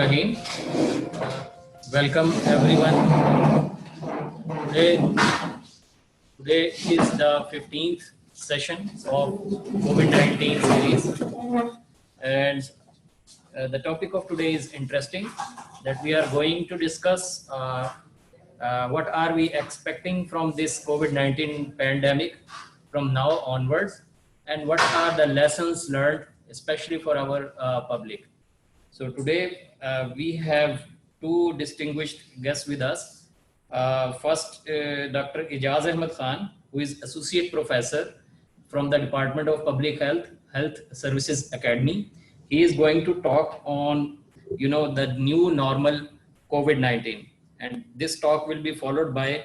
again. Welcome everyone. Today, today is the 15th session of COVID-19 series, and the topic of today is interesting. That we are going to discuss what are we expecting from this COVID-19 pandemic from now onwards, and what are the lessons learned, especially for our public. So today we have two distinguished guests with us. First, Dr. Ijaz Ahmed Khan, who is Associate Professor from the Department of Public Health, Health Services Academy. He is going to talk on, the new normal COVID-19. And this talk will be followed by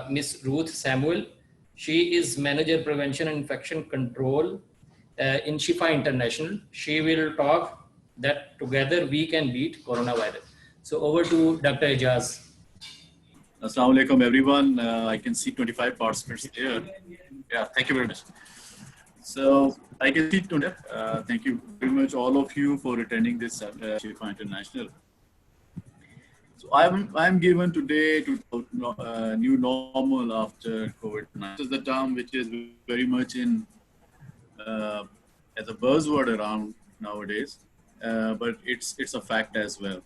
Ms. Ruth Samuel. She is Manager Prevention and Infection Control in Shifa International. She will talk that together we can beat coronavirus. So over to Dr. Ijaz. Assalamu alaikum everyone. I can see 25 participants here. Yeah, thank you very much. So I can see today. Thank you very much all of you for attending this Shifa International. So I'm given today to talk new normal after COVID-19. This is the term which is very much in as a buzzword around nowadays, but it's a fact as well.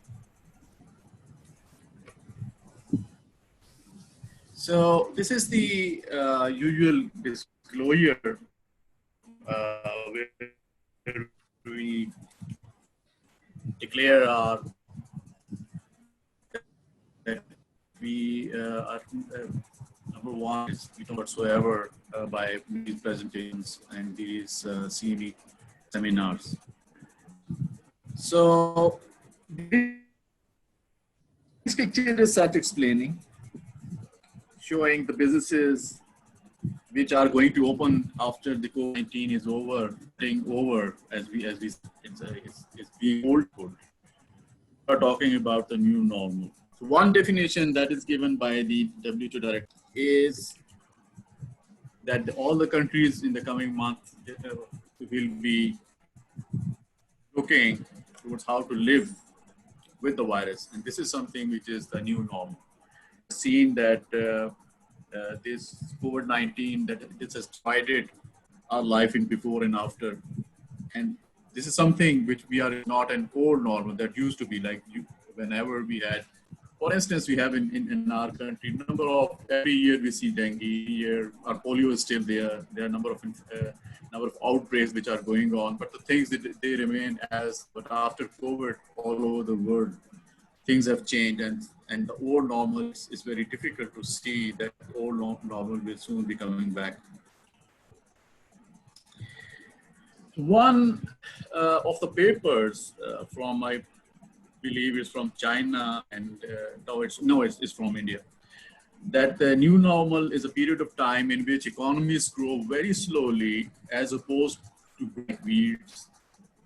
So this is the usual disclosure where we declare our that we are number one is whatsoever by these presentations and these CME seminars. So this picture is self-explaining, showing the businesses which are going to open after the COVID-19 is over, as it's being old. We're talking about the new normal. So one definition that is given by the WHO director is that all the countries in the coming months will be looking towards how to live with the virus, and this is something which is the new normal. Seen that this COVID-19 that this has divided our life in before and after, and this is something which we are not an old normal that used to be like whenever we had. For instance, we have in our country number of every year we see dengue. Year our polio is still there. There are number of outbreaks which are going on, but the things that they remain as. But after COVID, all over the world, things have changed, and the old normal is very difficult to see that old normal will soon be coming back. One of the papers from I believe is from China, and it's from India, that the new normal is a period of time in which economies grow very slowly as opposed to weeds,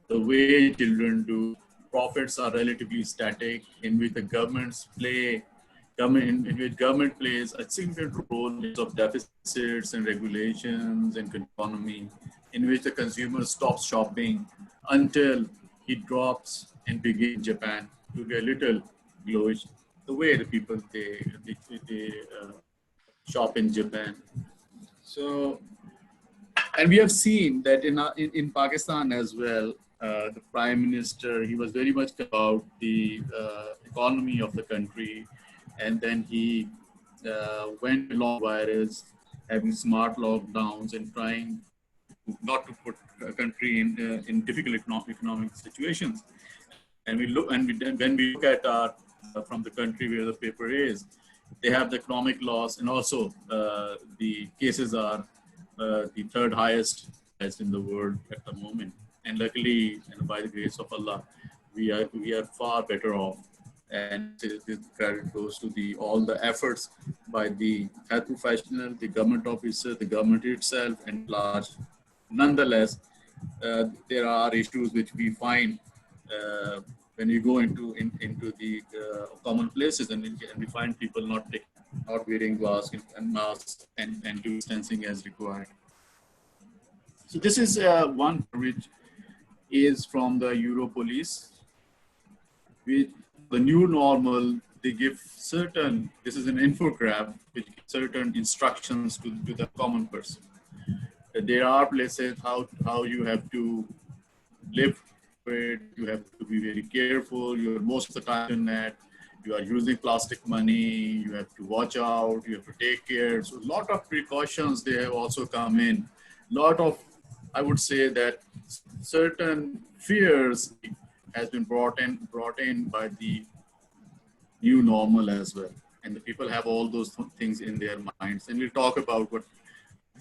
the way children do. Profits are relatively static, in which the government plays a significant role in terms of deficits and regulations and economy, in which the consumer stops shopping until he drops and begins Japan to be a little glowish. The way the people they shop in Japan. So, and we have seen that in Pakistan as well. The Prime Minister, he was very much about the economy of the country, and then he went along virus, having smart lockdowns and trying not to put a country in difficult economic situations. And when we look at our from the country where the paper is, they have the economic loss, and also the cases are the third highest in the world at the moment. And luckily, and by the grace of Allah, we are far better off. And this credit goes to all the efforts by the health professional, the government officer, the government itself, and large. Nonetheless, there are issues which we find when you go into the common places, and we find people not wearing masks and distancing as required. So this is one which is from the Europolice, with the new normal, they give certain, this is an infographic, which gives certain instructions to the common person. There are places how you have to live with, you have to be very careful, you're most of the time on net, you are using plastic money, you have to watch out, you have to take care. So a lot of precautions, they have also come in. Lot of, I would say that certain fears has been brought in by the new normal as well. And the people have all those things in their minds. And we'll talk about what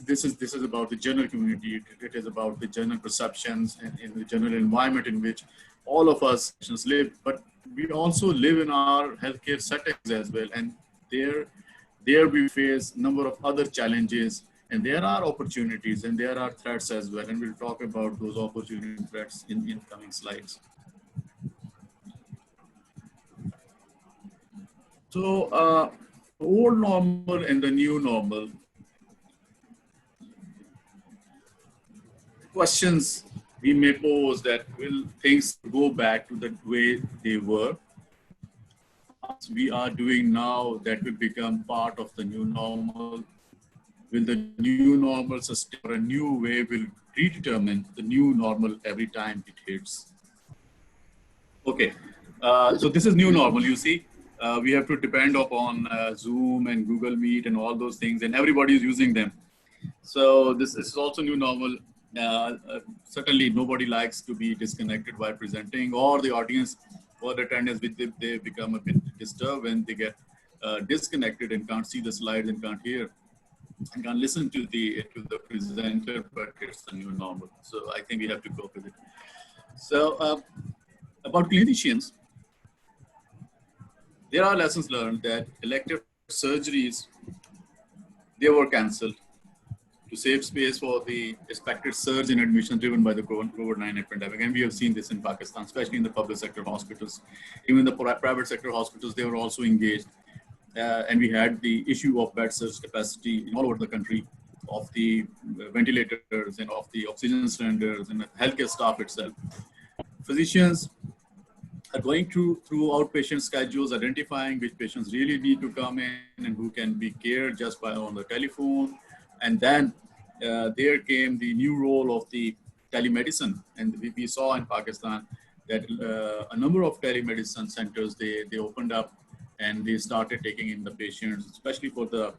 this is about the general community. It is about the general perceptions and in the general environment in which all of us live. But we also live in our healthcare settings as well. And there we face a number of other challenges, and there are opportunities and there are threats as well. And we'll talk about those opportunity and threats in coming slides. So old normal and the new normal. Questions we may pose that will things go back to the way they were? As we are doing now, that will become part of the new normal. Will the new normal sustain, or a new way will predetermine the new normal every time it hits? Okay, so this is new normal, you see. We have to depend upon Zoom and Google Meet and all those things, and everybody is using them. So this is also new normal. Certainly nobody likes to be disconnected while presenting, or the audience or the attendants, they become a bit disturbed when they get disconnected and can't see the slides and can't hear and can't listen to the presenter, but it's the new normal. So I think we have to cope with it. So about clinicians, there are lessons learned that elective surgeries, they were cancelled to save space for the expected surge in admission driven by the COVID-19 pandemic. And we have seen this in Pakistan, especially in the public sector hospitals. Even the private sector hospitals, they were also engaged. And we had the issue of bed surge capacity all over the country, of the ventilators and of the oxygen cylinders and the healthcare staff itself. Physicians are going through outpatient schedules, identifying which patients really need to come in and who can be cared just by on the telephone. And then there came the new role of the telemedicine. And we saw in Pakistan that a number of telemedicine centers, they opened up and they started taking in the patients, especially for the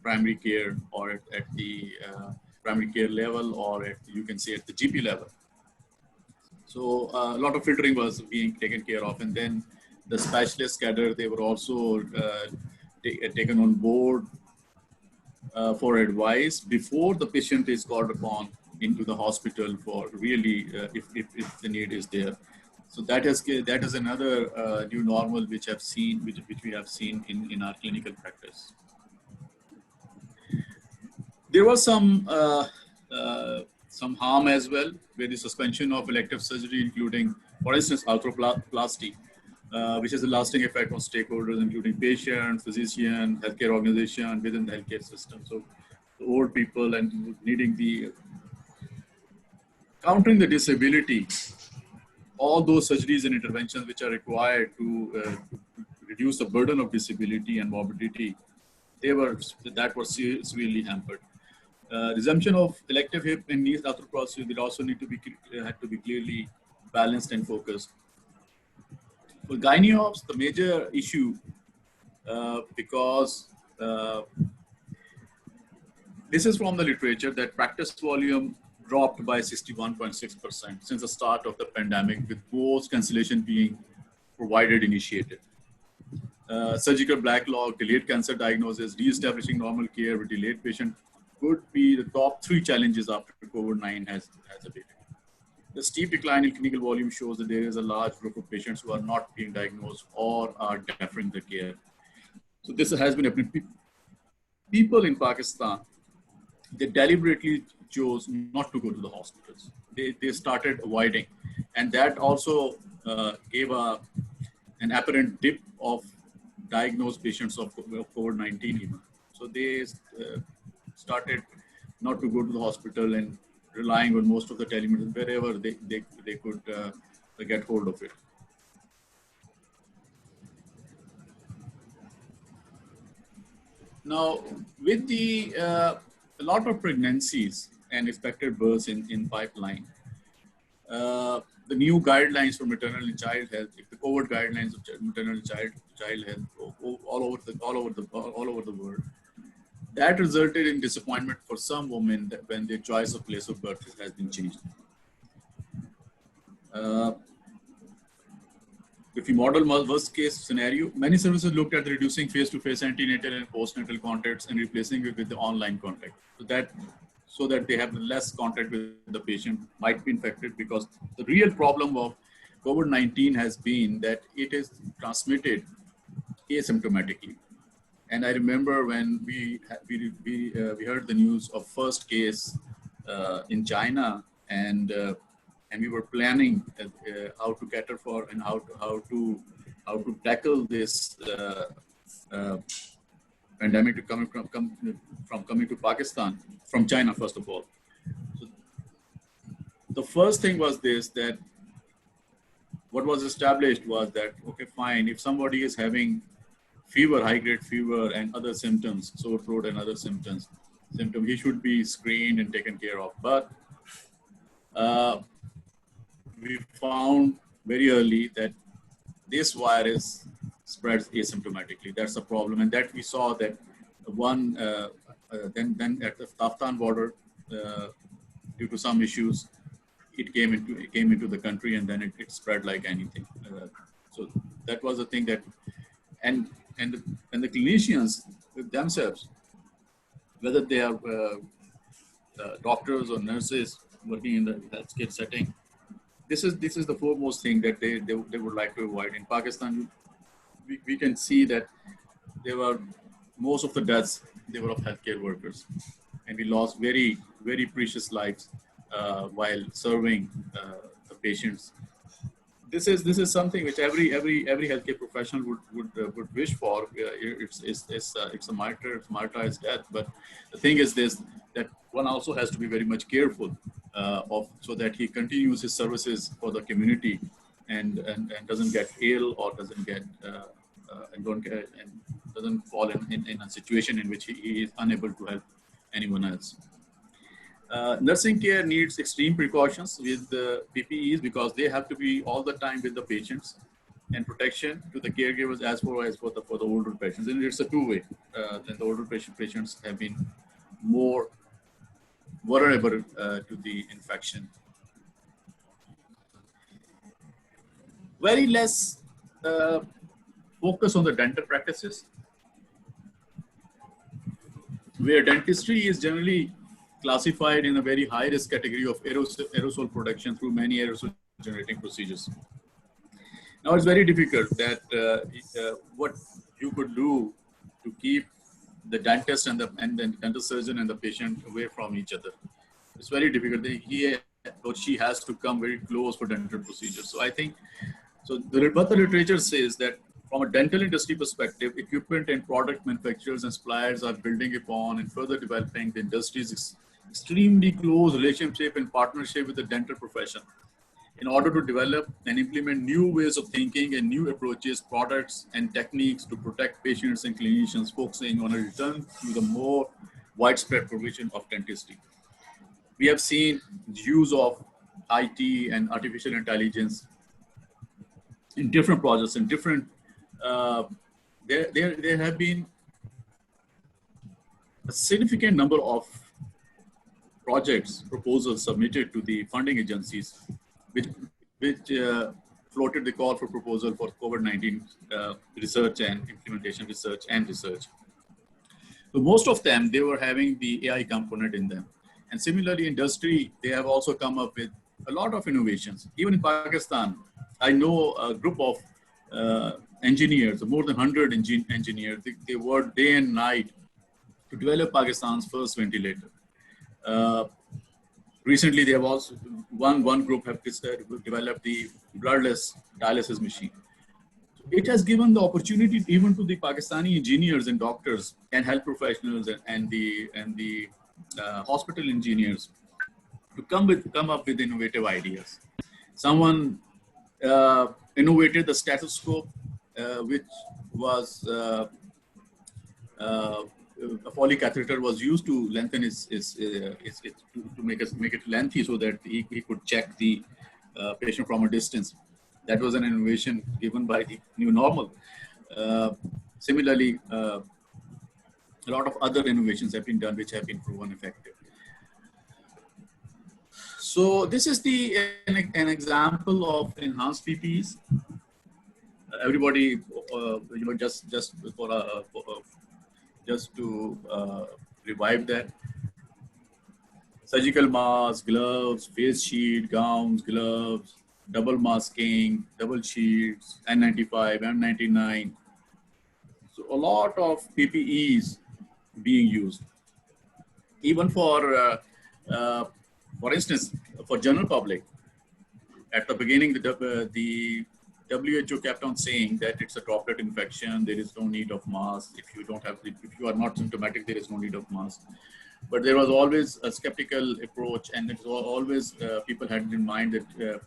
primary care, or at the primary care level, or you can say at the GP level. So a lot of filtering was being taken care of. And then the specialist cadre, they were also taken on board for advice before the patient is called upon into the hospital for really, if the need is there. So that is another new normal which we have seen in our clinical practice. There was some harm as well, with the suspension of elective surgery, including, for instance, arthroplasty, which has a lasting effect on stakeholders, including patients, physicians, healthcare organization within the healthcare system. So the old people and needing countering the disability, all those surgeries and interventions which are required to reduce the burden of disability and morbidity, that was severely hampered. Resumption of elective hip and knee arthroplasty will also had to be clearly balanced and focused. For gynaeops, the major issue, because this is from the literature, that practice volume dropped by 61.6% since the start of the pandemic, with post cancellation being provided initiated. Surgical backlog, delayed cancer diagnosis, re-establishing normal care with delayed patient could be the top 3 challenges after COVID-19 has abated. The steep decline in clinical volume shows that there is a large group of patients who are not being diagnosed or are deferring the care. So this has been happening. People in Pakistan, they deliberately chose not to go to the hospitals. They started avoiding, and that also gave an apparent dip of diagnosed patients of COVID-19 even. So they started not to go to the hospital and relying on most of the telemedicine wherever they could get hold of it. Now, with the a lot of pregnancies and expected births in pipeline, the new guidelines for maternal and child health, the COVID guidelines of maternal and child health all over the world, that resulted in disappointment for some women that when their choice of place of birth has been changed. If you model worst case scenario, many services looked at reducing face-to-face antenatal and postnatal contacts and replacing it with the online contact. So that they have less contact with the patient might be infected, because the real problem of COVID-19 has been that it is transmitted asymptomatically. And I remember when we heard the news of first case in China, and we were planning how to cater for and how to tackle this pandemic to coming to Pakistan from China first of all. So the first thing was this, that what was established was that, okay, fine, if somebody is having fever, high-grade fever and other symptoms, sore throat and other symptoms, he should be screened and taken care of. But we found very early that this virus spreads asymptomatically. That's a problem, and that we saw that then at the Afghan border, due to some issues, it came into the country, and then it spread like anything. So that was the thing that, and the clinicians themselves, whether they are doctors or nurses working in the healthcare setting, this is the foremost thing that they would like to avoid. In Pakistan, we can see that there were most of the deaths, they were of healthcare workers, and we lost very, very precious lives while serving the patients. This is something which every healthcare professional would wish for. It's a martyr's death. But the thing is this, that one also has to be very much careful so that he continues his services for the community and doesn't get ill or doesn't get and doesn't fall in a situation in which he is unable to help anyone else. Nursing care needs extreme precautions with the PPEs, because they have to be all the time with the patients, and protection to the caregivers as far as for the older patients. And it's a two-way. Then the older patients have been more vulnerable to the infection. Very less focus on the dental practices, where dentistry is generally classified in a very high risk category of aerosol production through many aerosol generating procedures. Now it's very difficult that what you could do to keep the dentist and the dental surgeon and the patient away from each other. It's very difficult. He or she has to come very close for dental procedures. So I think, what the literature says that from a dental industry perspective, equipment and product manufacturers and suppliers are building upon and further developing the industry's extremely close relationship and partnership with the dental profession in order to develop and implement new ways of thinking and new approaches, products, and techniques to protect patients and clinicians, focusing on a return to the more widespread provision of dentistry. We have seen the use of IT and artificial intelligence in different projects and different. There have been a significant number of projects, proposals submitted to the funding agencies, which floated the call for proposal for COVID-19 research and implementation research. So most of them, they were having the AI component in them. And similarly, industry, they have also come up with a lot of innovations. Even in Pakistan, I know a group of engineers, more than 100 engineers, they worked day and night to develop Pakistan's first ventilator. Recently, they have also, one group have developed the bloodless dialysis machine. It has given the opportunity even to the Pakistani engineers and doctors and health professionals and the hospital engineers to come up with innovative ideas. Someone innovated the stethoscope, which was a Foley catheter was used to lengthen to make it lengthy so that he could check the patient from a distance. That was an innovation given by the new normal. Similarly, a lot of other innovations have been done which have been proven effective. So this is an example of enhanced PPEs. Everybody, just to revive that. Surgical mask, gloves, face shield, gowns, gloves, double masking, double sheets, N95, N99. So a lot of PPEs being used. Even for instance, for general public, at the beginning, the WHO kept on saying that it's a droplet infection. There is no need of mask. If you are not symptomatic, there is no need of mask. But there was always a skeptical approach, and it was always people had in mind that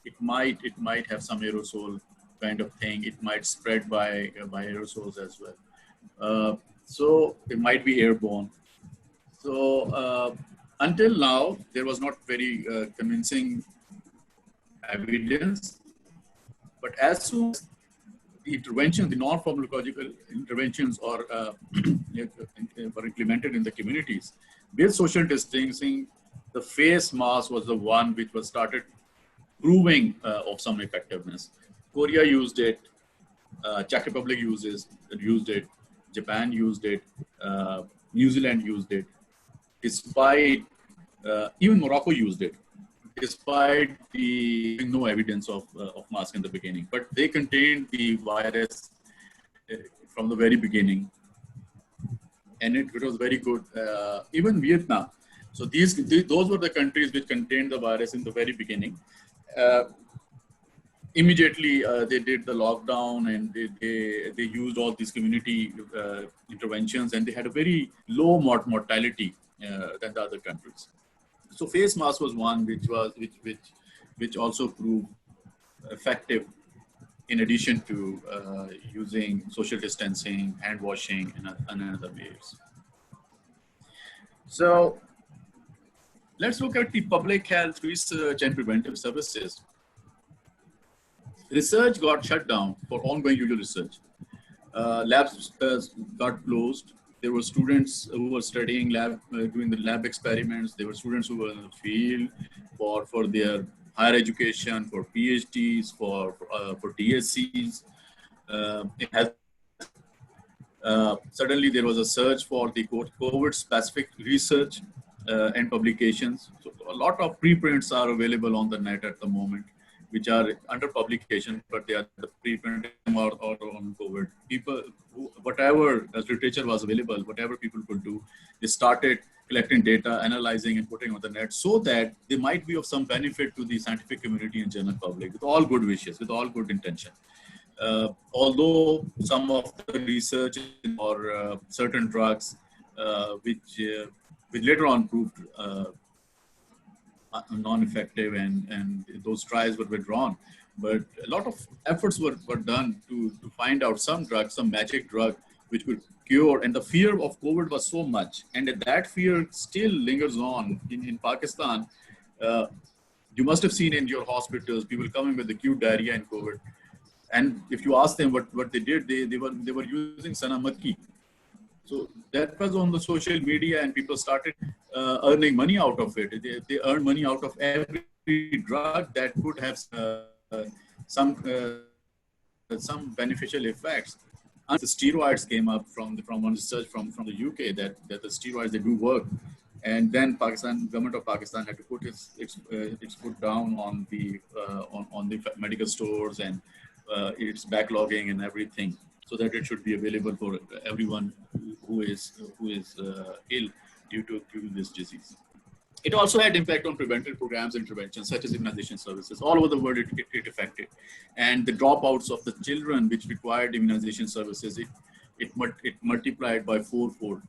it might have some aerosol kind of thing. It might spread by aerosols as well. So it might be airborne. So until now, there was not very convincing evidence. But as soon as the intervention, the non-pharmacological interventions were implemented in the communities, with social distancing, the face mask was the one which was started proving of some effectiveness. Korea used it, Czech Republic used it, Japan used it, New Zealand used it, despite even Morocco used it, despite the no evidence of mask in the beginning. But they contained the virus from the very beginning, and it was very good. Even Vietnam. So those were the countries which contained the virus in the very beginning. Immediately, they did the lockdown, and they used all these community interventions, and they had a very low mortality than the other countries. So face mask was one which also proved effective, in addition to using social distancing, hand washing, and other ways. So let's look at the public health research and preventive services. Research got shut down for ongoing usual research. Labs got closed. There were students who were studying doing the lab experiments. There were students who were in the field for their higher education, for PhDs, for DSCs. Suddenly, there was a search for the COVID-specific research and publications. So a lot of preprints are available on the net at the moment, which are under publication, but they are the preprint or on COVID. Whatever literature was available, whatever people could do, they started collecting data, analyzing, and putting on the net so that they might be of some benefit to the scientific community and general public, with all good wishes, with all good intention. Although some of the research or certain drugs, which later on proved non-effective, and those trials were withdrawn. But a lot of efforts were done to find out some magic drug which could cure. And the fear of COVID was so much. And that fear still lingers on in Pakistan. You must have seen in your hospitals, people coming with acute diarrhea and COVID. And if you ask them what they did, they were using Sana Makki. So that was on the social media, and people started earning money out of it. They earned money out of every drug that could have some beneficial effects. And the steroids came up from research from the UK that the steroids, they do work. And then government of Pakistan had to put its foot down on the medical stores and its backlogging and everything, so that it should be available for everyone who is ill due to this disease. It also had impact on preventive programs and interventions such as immunization services. All over the world, it affected. And the dropouts of the children which required immunization services, it multiplied by fourfold.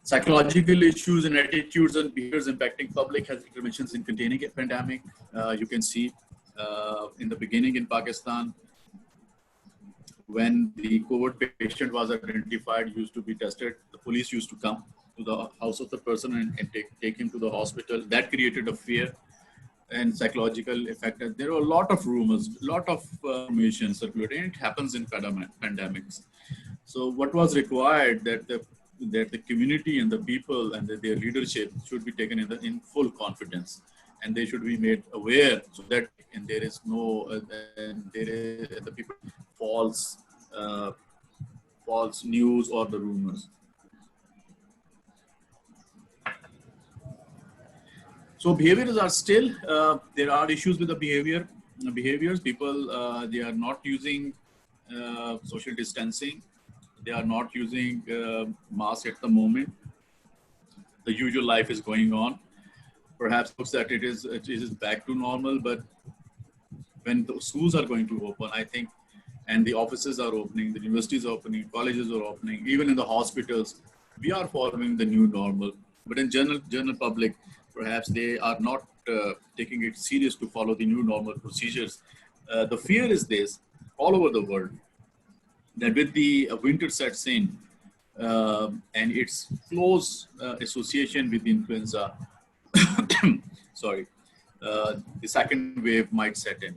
Psychological issues and attitudes and behaviors impacting public health interventions in containing a pandemic. You can see in the beginning in Pakistan, when the COVID patient was identified, used to be tested, the police used to come to the house of the person and take him to the hospital. That created a fear and psychological effect. There were a lot of rumors, a lot of information circulating. It happens in pandemics. So what was required that the community and the people and their leadership should be taken in full confidence, and they should be made aware so that and there is no the people uh, false news or the rumors. So behaviors are still there are issues with the behaviors. People they are not using social distancing. They are not using mask at the moment. The usual life is going on. Perhaps looks that it is back to normal, but when the schools are going to open, I think, and the offices are opening, the universities are opening, colleges are opening, even in the hospitals, we are following the new normal. But in general public, perhaps they are not taking it serious to follow the new normal procedures. The fear is this all over the world that with the winter sets in and its close association with the influenza, sorry, the second wave might set in.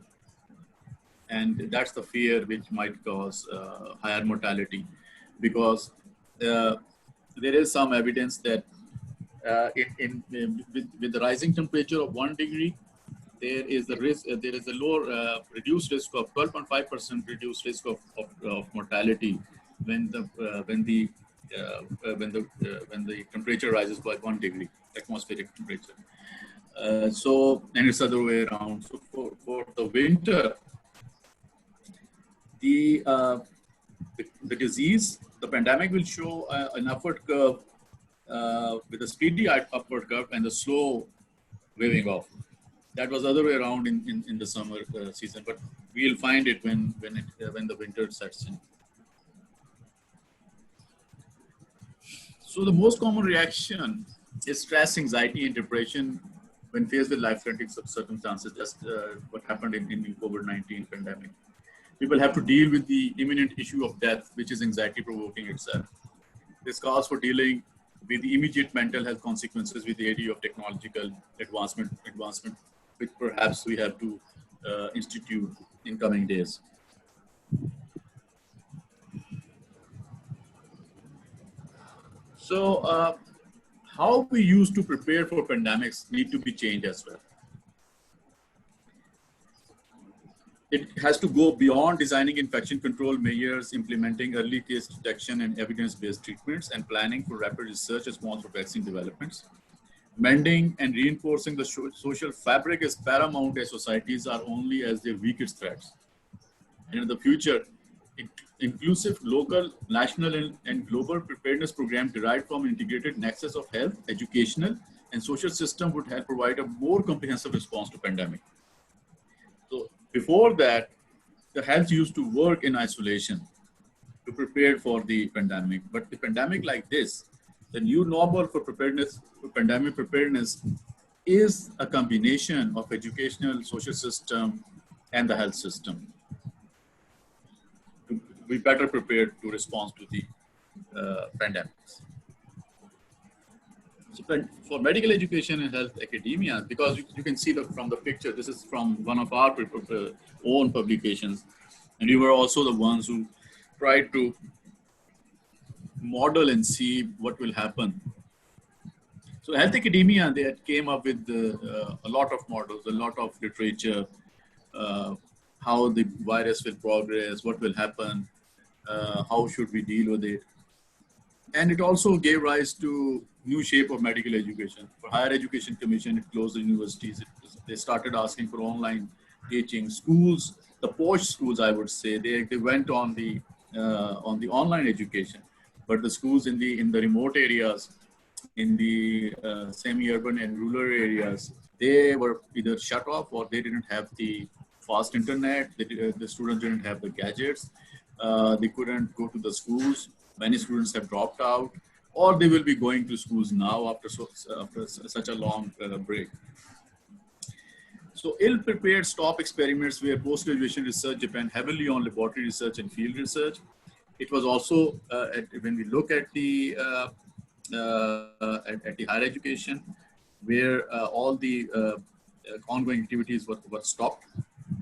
And that's the fear which might cause higher mortality, because there is some evidence that with the rising temperature of 1 degree, there is a risk. There is a lower reduced risk of 12.5% reduced risk of mortality when the temperature rises by 1 degree atmospheric temperature. And it's the other way around. So for the winter, the disease, the pandemic will show an upward curve with a speedy upward curve and a slow waving off. That was the other way around in the summer season, but we'll find it when the winter sets in. So the most common reaction is stress, anxiety, and depression when faced with life-threatening circumstances. Just what happened in the COVID-19 pandemic. People have to deal with the imminent issue of death, which is anxiety provoking itself. This calls for dealing with the immediate mental health consequences with the aid of technological advancement, which perhaps we have to institute in coming days. So how we used to prepare for pandemics need to be changed as well. It has to go beyond designing infection control measures, implementing early case detection and evidence-based treatments, and planning for rapid research response for vaccine developments. Mending and reinforcing the social fabric is paramount, as societies are only as their weakest threats. And in the future, inclusive local, national, and global preparedness program derived from an integrated nexus of health, educational, and social system would help provide a more comprehensive response to pandemic. So before that, the health used to work in isolation to prepare for the pandemic. But the pandemic like this, the new normal for preparedness, for pandemic preparedness, is a combination of educational, social system, and the health system to be better prepared to respond to the pandemics. So for medical education and health academia, because you can see that from the picture, this is from one of our own publications, and we were also the ones who tried to model and see what will happen. So health academia, they came up with a lot of models, a lot of literature, how the virus will progress, what will happen, how should we deal with it. And it also gave rise to new shape of medical education. For Higher Education Commission, it closed the universities. They started asking for online teaching. Schools, the posh schools, I would say, they went on the online education. But the schools in the remote areas, in the semi-urban and rural areas, they were either shut off or they didn't have the fast internet. The students didn't have the gadgets. They couldn't go to the schools. Many students have dropped out, or they will be going to schools now after such a long break. So ill-prepared stop experiments where post-graduation research depend heavily on laboratory research and field research. It was also, when we look at the at the higher education, where all the ongoing activities were stopped,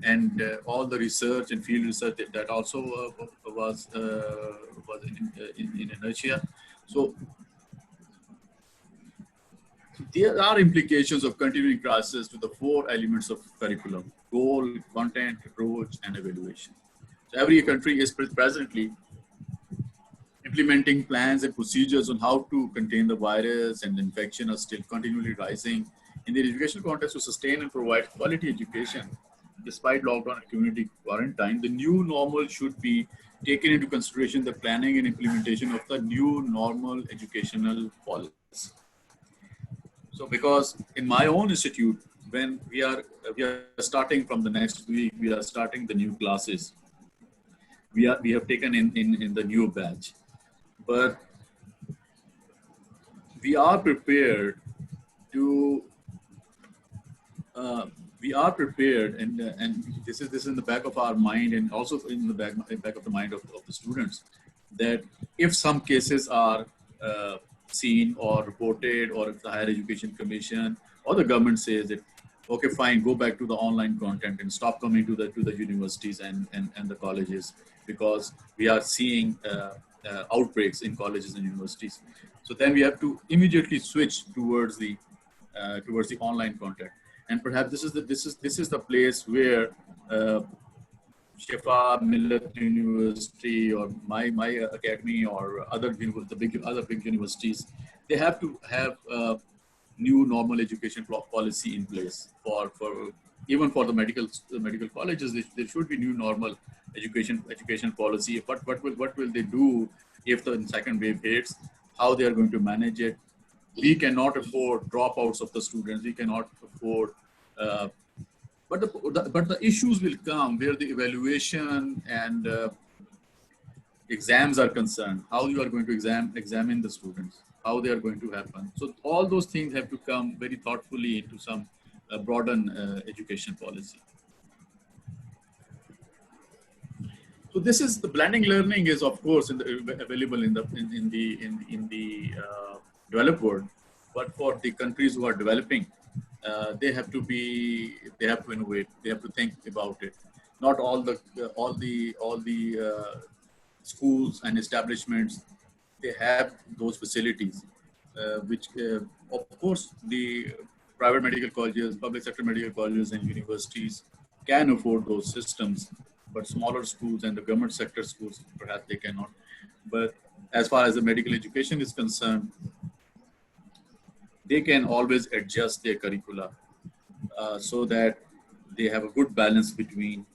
and all the research and field research that also was in inertia. So there are implications of continuing classes to the four elements of curriculum: goal, content, approach, and evaluation. So every country is presently implementing plans and procedures on how to contain the virus, and infection are still continually rising. In the educational context, to sustain and provide quality education despite lockdown and community quarantine, the new normal should be taken into consideration the planning and implementation of the new normal educational policy. So because in my own institute, when we are starting from the next week, we are starting the new classes. We have taken in the new batch, but we are prepared to and this is in the back of our mind, and also in the back of the mind of the students, that if some cases are seen or reported, or if the Higher Education Commission or the government says that, okay, fine, go back to the online content and stop coming to the universities and the colleges, because we are seeing outbreaks in colleges and universities. So then we have to immediately switch towards the online content. And perhaps this is the place where Shifa, Millet University, or my academy, or other big universities, they have to have new normal education policy in place for even for the medical colleges. There should be new normal education policy. But what will they do if the second wave hits? How they are going to manage it? We cannot afford dropouts of the students. We cannot afford. But the issues will come where the evaluation and exams are concerned. How you are going to examine the students, how they are going to happen. So all those things have to come very thoughtfully into some broaden education policy. So this is the blending learning is of course available in the developed world, but for the countries who are developing, they have to innovate. They have to think about it. Not all the schools and establishments, they have those facilities, which of course the private medical colleges, public sector medical colleges, and universities can afford those systems, but smaller schools and the government sector schools, perhaps they cannot. But as far as the medical education is concerned, they can always adjust their curricula so that they have a good balance between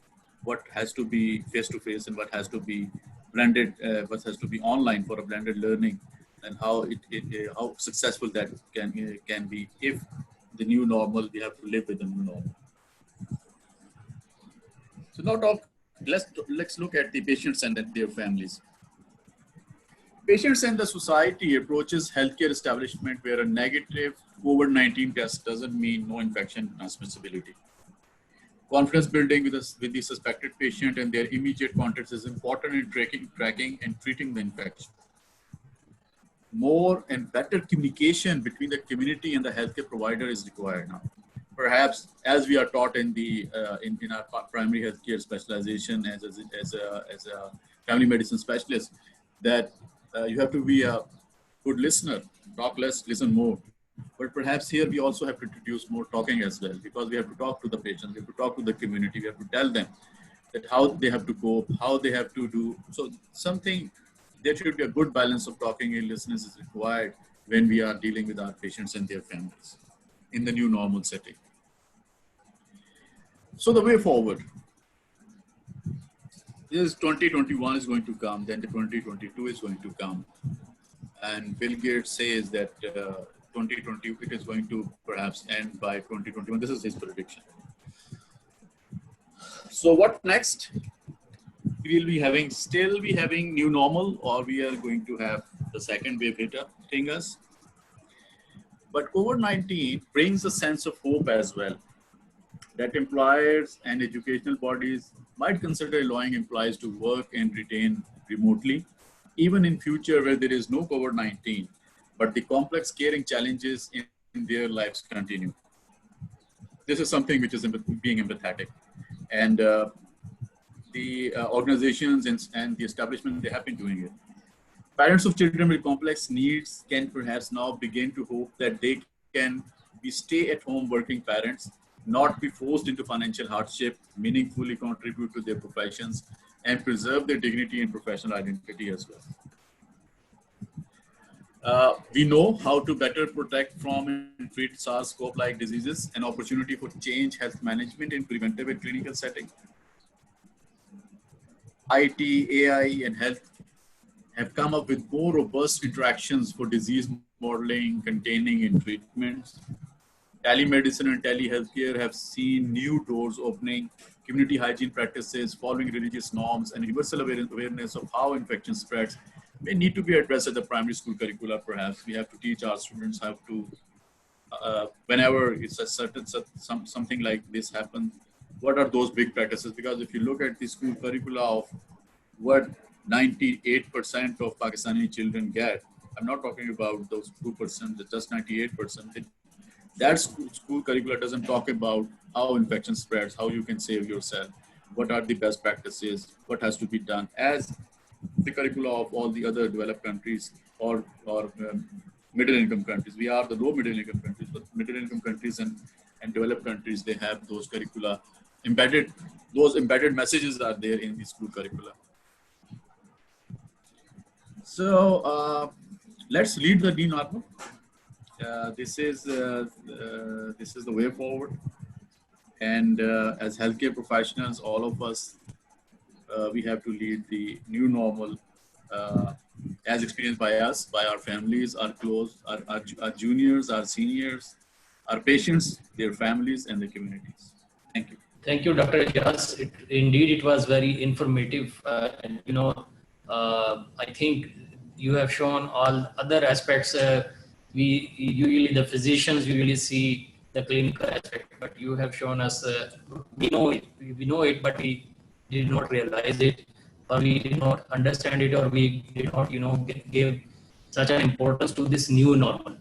what has to be face-to-face and what has to be blended, what has to be online for a blended learning, and how how successful that can be if the new normal, we have to live with the new normal. So now let's look at the patients and their families. Patients and the society approaches healthcare establishment where a negative COVID-19 test doesn't mean no infection transmissibility. Confidence building with the suspected patient and their immediate contacts is important in tracking and treating the infection. More and better communication between the community and the healthcare provider is required now. Perhaps, as we are taught in our primary healthcare specialization as a family medicine specialist, that you have to be a good listener, talk less, listen more. But perhaps here we also have to introduce more talking as well, because we have to talk to the patients, we have to talk to the community, we have to tell them that how they have to cope, how they have to do. So there should be a good balance of talking and listening is required when we are dealing with our patients and their families in the new normal setting. So the way forward. This 2021 is going to come, then the 2022 is going to come. And Bill Gates says that 2020, it is going to perhaps end by 2021. This is his prediction. So what next? We will be still having new normal, or we are going to have the second wave hitting us. But COVID-19 brings a sense of hope as well. that employers and educational bodies might consider allowing employees to work and retain remotely, even in future where there is no COVID-19, but the complex caring challenges in their lives continue. This is something which is being empathetic. And the organizations and the establishment, they have been doing it. Parents of children with complex needs can perhaps now begin to hope that they can be stay-at-home working parents, not be forced into financial hardship, meaningfully contribute to their professions, and preserve their dignity and professional identity as well. We know how to better protect from and treat SARS-CoV-like diseases, an opportunity for change health management in preventive and clinical setting. IT, AI, and health have come up with more robust interactions for disease modeling, containing, and treatments. Telemedicine and telehealthcare have seen new doors opening, community hygiene practices, following religious norms, and universal awareness of how infection spreads may need to be addressed at the primary school curricula. Perhaps we have to teach our students how to, whenever it's a certain something like this happens, what are those big practices? Because if you look at the school curricula of what 98% of Pakistani children get, I'm not talking about those 2%, just 98%. That school curricula doesn't talk about how infection spreads, how you can save yourself, what are the best practices, what has to be done, as the curricula of all the other developed countries or middle income countries. We are the low middle income countries, but middle income countries and developed countries, they have those curricula embedded. Those embedded messages are there in the school curricula. So let's lead the new normal. This is the way forward. And as healthcare professionals, all of us, we have to lead the new normal as experienced by us, by our families, our close, our juniors, our seniors, our patients, their families, and the communities. Thank you. Thank you, Dr. Jas. Indeed, it was very informative. And, I think you have shown all other aspects. We usually, the physicians usually see the clinical aspect, but you have shown us, we know it, but we did not realize it, or we did not understand it, or we did not, give such an importance to this new normal.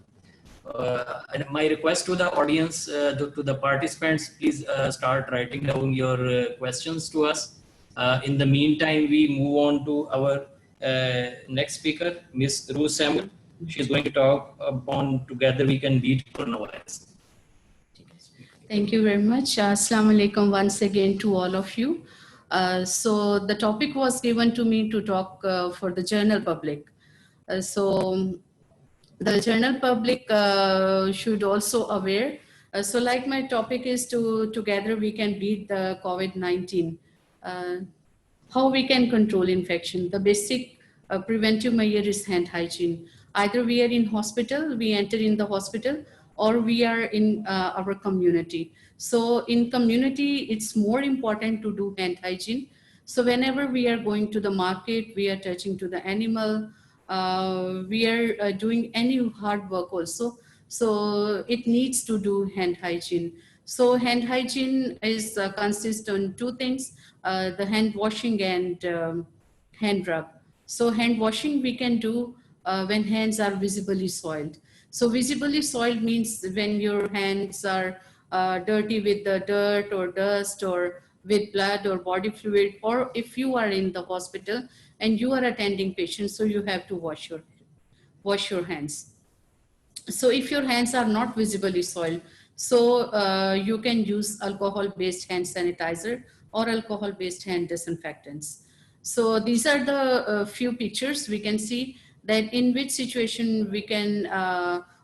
And my request to the audience, to the participants, please start writing down your questions to us. In the meantime, we move on to our next speaker, Ms. Ruth Samuel. She's going to talk on Together We Can Beat Coronavirus. Thank you very much. Assalamu alaikum once again to all of you. So the topic was given to me to talk for the general public. So the general public should also aware. So like my topic is together we can beat the COVID-19. How we can control infection. The basic preventive measure is hand hygiene. Either we are in hospital, we enter in the hospital, or we are in our community. So in community, it's more important to do hand hygiene. So whenever we are going to the market, we are touching to the animal, we are doing any hard work also. So it needs to do hand hygiene. So hand hygiene is consists on two things, the hand washing and hand rub. So hand washing we can do when hands are visibly soiled. So visibly soiled means when your hands are dirty with the dirt or dust or with blood or body fluid, or if you are in the hospital and you are attending patients, so you have to wash your hands. So if your hands are not visibly soiled, so you can use alcohol-based hand sanitizer or alcohol-based hand disinfectants. So these are the few pictures we can see that in which situation we can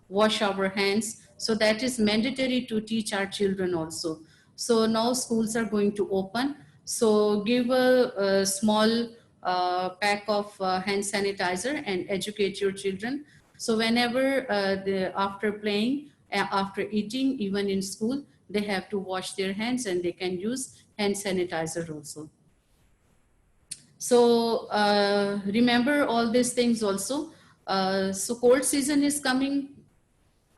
wash our hands. So that is mandatory to teach our children also. So now schools are going to open. So give a small pack of hand sanitizer and educate your children. So whenever after playing, after eating, even in school, they have to wash their hands and they can use hand sanitizer also. So remember all these things also. So cold season is coming,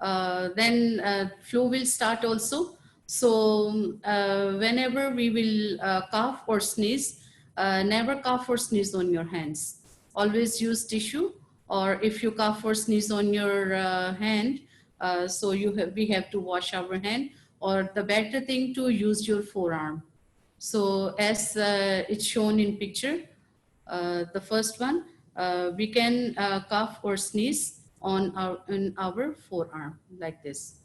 then flu will start also. So whenever we will cough or sneeze, never cough or sneeze on your hands. Always use tissue, or if you cough or sneeze on your hand, so we have to wash our hand, or the better thing to use your forearm. So as it's shown in picture, the first one, we can cough or sneeze on our forearm like this.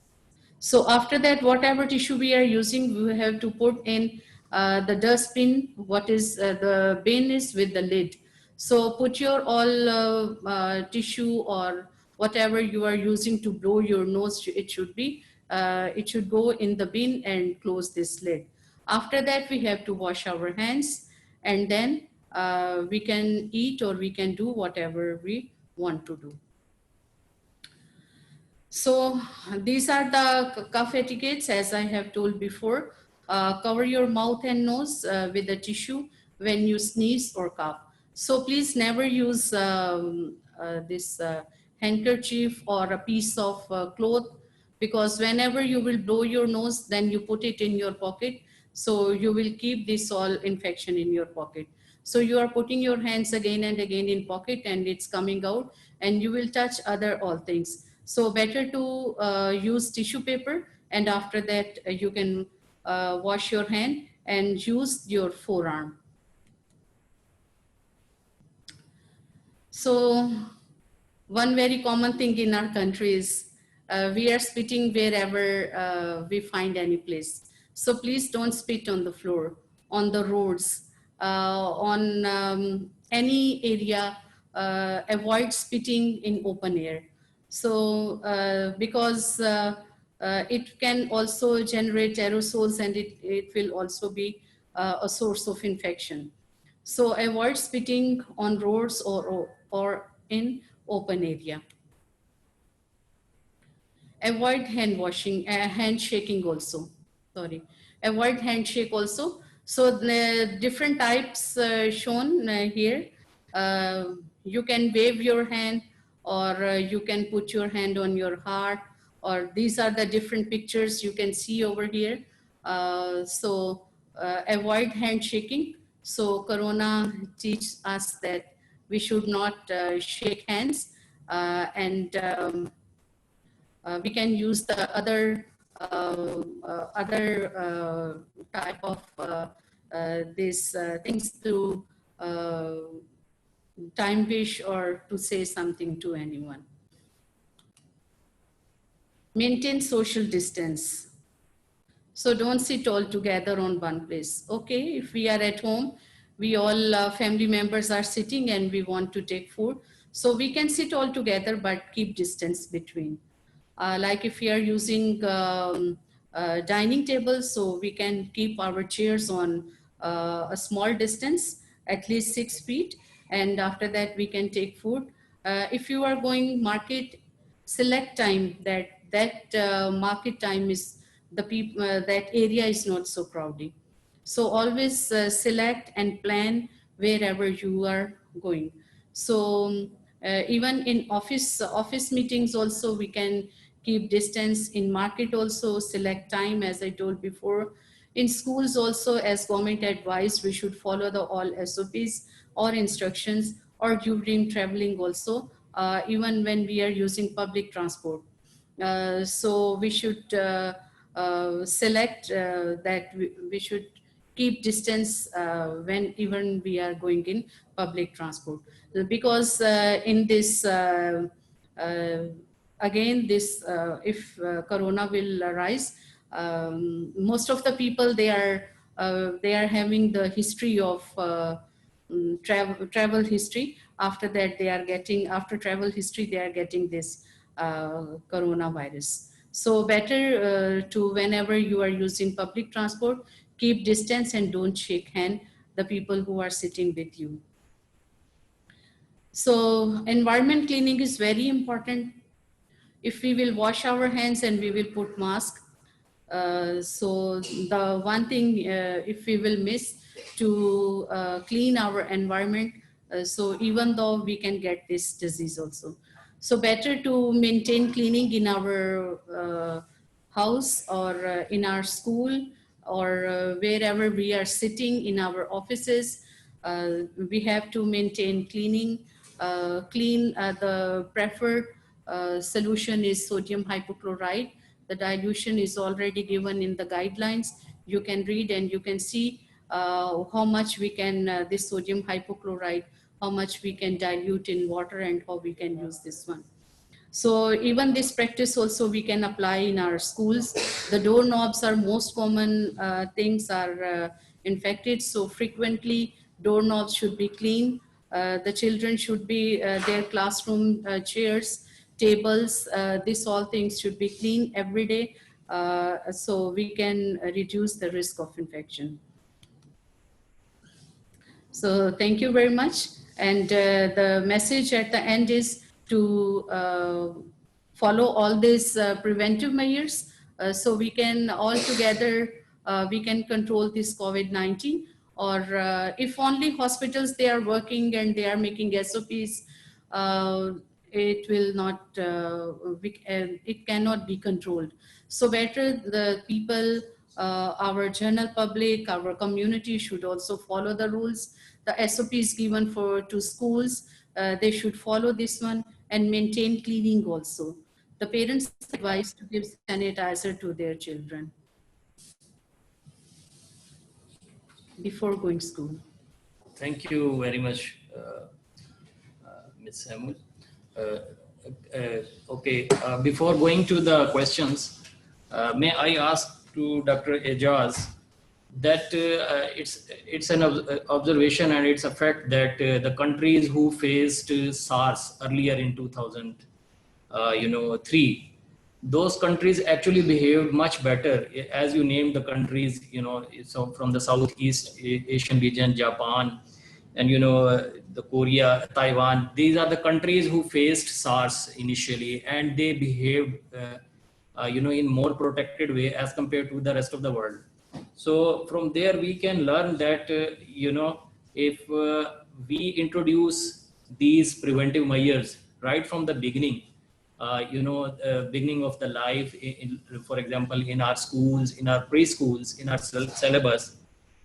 So after that, whatever tissue we are using, we have to put in the dustbin. What is the bin is with the lid. So put your all tissue or whatever you are using to blow your nose. It should go in the bin and close this lid. After that, we have to wash our hands, and then we can eat or we can do whatever we want to do. So these are the cough etiquettes, as I have told before. Cover your mouth and nose with a tissue when you sneeze or cough. So please never use this handkerchief or a piece of cloth, because whenever you will blow your nose, then you put it in your pocket. So you will keep this all infection in your pocket. So you are putting your hands again and again in pocket, and it's coming out, and you will touch other all things. So better to use tissue paper, and after that you can wash your hand and use your forearm. So one very common thing in our country is we are spitting wherever we find any place. So please don't spit on the floor, on the roads, on any area. Avoid spitting in open air. So because it can also generate aerosols, and it will also be a source of infection. So avoid spitting on roads or in open area. Avoid hand washing, handshaking also. Sorry, avoid handshake also. So the different types shown here. You can wave your hand, or you can put your hand on your heart, or these are the different pictures you can see over here. So avoid handshaking. So Corona teaches us that we should not shake hands, and we can use the other type of these things to time wish or to say something to anyone. Maintain social distance. So don't sit all together on one place. Okay, if we are at home, we all family members are sitting and we want to take food. So we can sit all together, but keep distance between. Like if we are using dining tables, so we can keep our chairs on a small distance, at least 6 feet. And after that, we can take food. If you are going market, select time that market time is the people, that area is not so crowded. So always select and plan wherever you are going. So even in office meetings also, we can keep distance. In market also, select time, as I told before. In schools also, as government advised, we should follow the all SOPs or instructions, or during traveling also, even when we are using public transport. So we should select that we should keep distance when even we are going in public transport, because in this again this if corona will arise, most of the people, they are having the history of travel history. After that, they are getting, after travel history, they are getting this coronavirus. So better to, whenever you are using public transport, keep distance and don't shake hand the people who are sitting with you. So environment cleaning is very important. If we will wash our hands and we will put mask, so the one thing, if we will miss to clean our environment, so even though we can get this disease also. So better to maintain cleaning in our house or in our school or wherever we are sitting in our offices. We have to maintain cleaning. The preferred solution is sodium hypochlorite. The dilution is already given in the guidelines. You can read and you can see how much we can, this sodium hypochlorite, how much we can dilute in water and how we can use this one. So even this practice also we can apply in our schools. The doorknobs are most common things are infected. So frequently doorknobs should be clean. The children should be, their classroom chairs, tables, this all things should be clean every day. So we can reduce the risk of infection. So thank you very much. And the message at the end is to follow all these preventive measures so we can all together, we can control this COVID-19. Or if only hospitals, they are working and they are making SOPs, it will not, it cannot be controlled. So better the people, our general public, our community should also follow the rules. The SOPs given to schools, they should follow this one and maintain cleaning also. The parents are advised to give sanitizer to their children before going to school. Thank you very much, Ms. Samuel. Okay, before going to the questions, may I ask to Dr. Ejaz that it's an observation and it's a fact that the countries who faced SARS earlier in 2003, those countries actually behaved much better, as you named the countries, so from the Southeast Asian region, Japan, and the Korea, Taiwan. These are the countries who faced SARS initially, and they behaved in more protected way as compared to the rest of the world. So from there we can learn that if we introduce these preventive measures right from the beginning, beginning of the life, for example, in our schools, in our preschools, in our syllabus,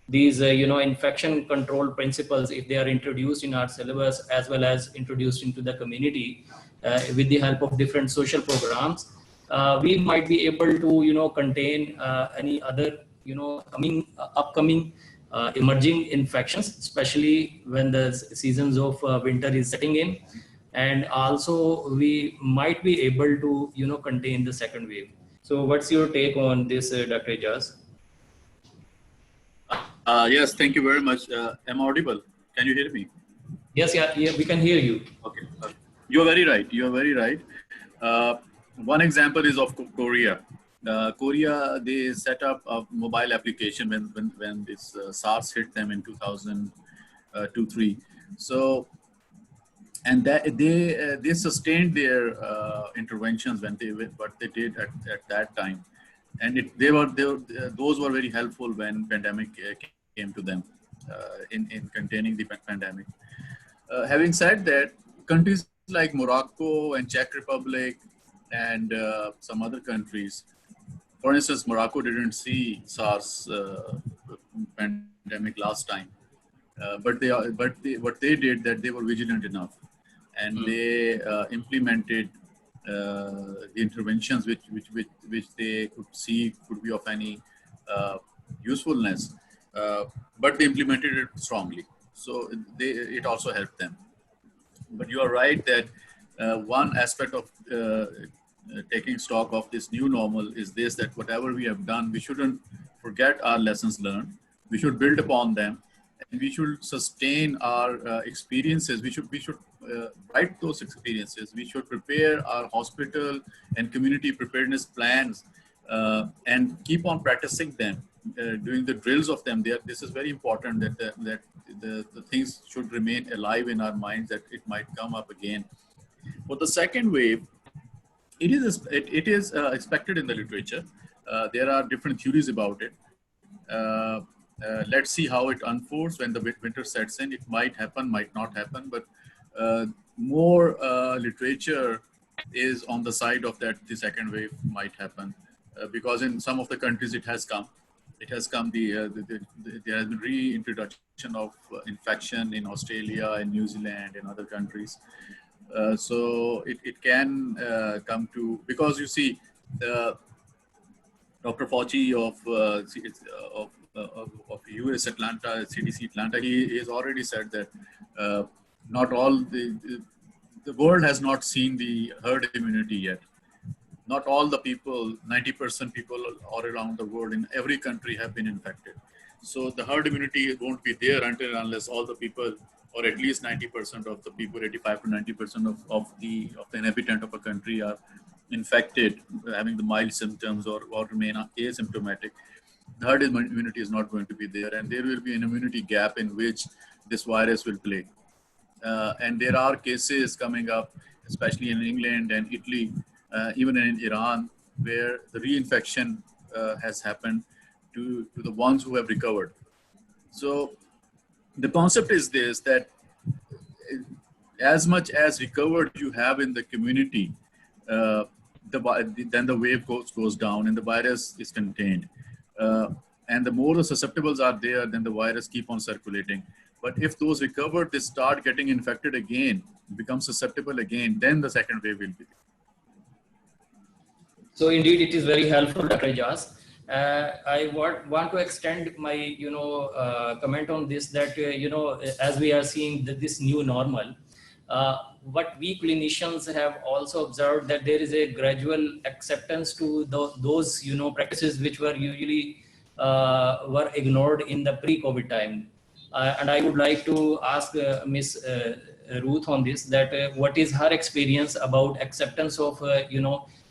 these infection control principles, if they are introduced in our syllabus as well as introduced into the community with the help of different social programs, we might be able to contain any other upcoming emerging infections, especially when the seasons of winter is setting in. And also we might be able to contain the second wave. So what's your take on this, Dr. Ejaz? Yes, thank you very much. Am I audible? Can you hear me? Yes, yeah, we can hear you. Okay. You are very right. You are very right. One example is of Korea. Korea, they set up a mobile application when this SARS hit them in 2002-3. So, and that they sustained their interventions what they did at that time, and those were very helpful when pandemic came to them in containing the pandemic. Having said that, countries like Morocco and Czech Republic and some other countries, for instance, Morocco didn't see SARS pandemic last time, but what they did, that they were vigilant enough, and they implemented the interventions which they could see could be of any usefulness, but they implemented it strongly. So it also helped them. But you are right that one aspect of taking stock of this new normal is this, that whatever we have done, we shouldn't forget our lessons learned. We should build upon them, and we should sustain our experiences. We should write those experiences. We should prepare our hospital and community preparedness plans and keep on practicing them, doing the drills of them. This is very important, that the things should remain alive in our minds, that it might come up again. For the second wave, it is expected in the literature. There are different theories about it. Let's see how it unfolds when the winter sets in. It might happen, might not happen, but more literature is on the side of that the second wave might happen. because in some of the countries it has come. There has been reintroduction of infection in Australia and New Zealand and other countries. So it can come to, because you see, Dr. Fauci of US Atlanta, CDC Atlanta, he has already said that not all the world has not seen the herd immunity yet. Not all the people, 90% people all around the world in every country have been infected. So the herd immunity won't be there until unless all the people, or at least 90% of the people, 85 to 90% of the inhabitant of a country are infected, having the mild symptoms or remain asymptomatic. The herd immunity is not going to be there, and there will be an immunity gap in which this virus will play. And there are cases coming up, especially in England and Italy, even in Iran, where the reinfection has happened to the ones who have recovered. So the concept is this, that as much as recovered you have in the community, then the wave goes down and the virus is contained. And the more the susceptibles are there, then the virus keep on circulating. But if those recovered, they start getting infected again, become susceptible again, then the second wave will be there. So indeed, it is very helpful, Dr. Ijaz. I want to extend my, comment on this, that, as we are seeing this new normal, what we clinicians have also observed, that there is a gradual acceptance to those, practices which were usually were ignored in the pre-COVID time. And I would like to ask Ms. Ruth on this, that what is her experience about acceptance of,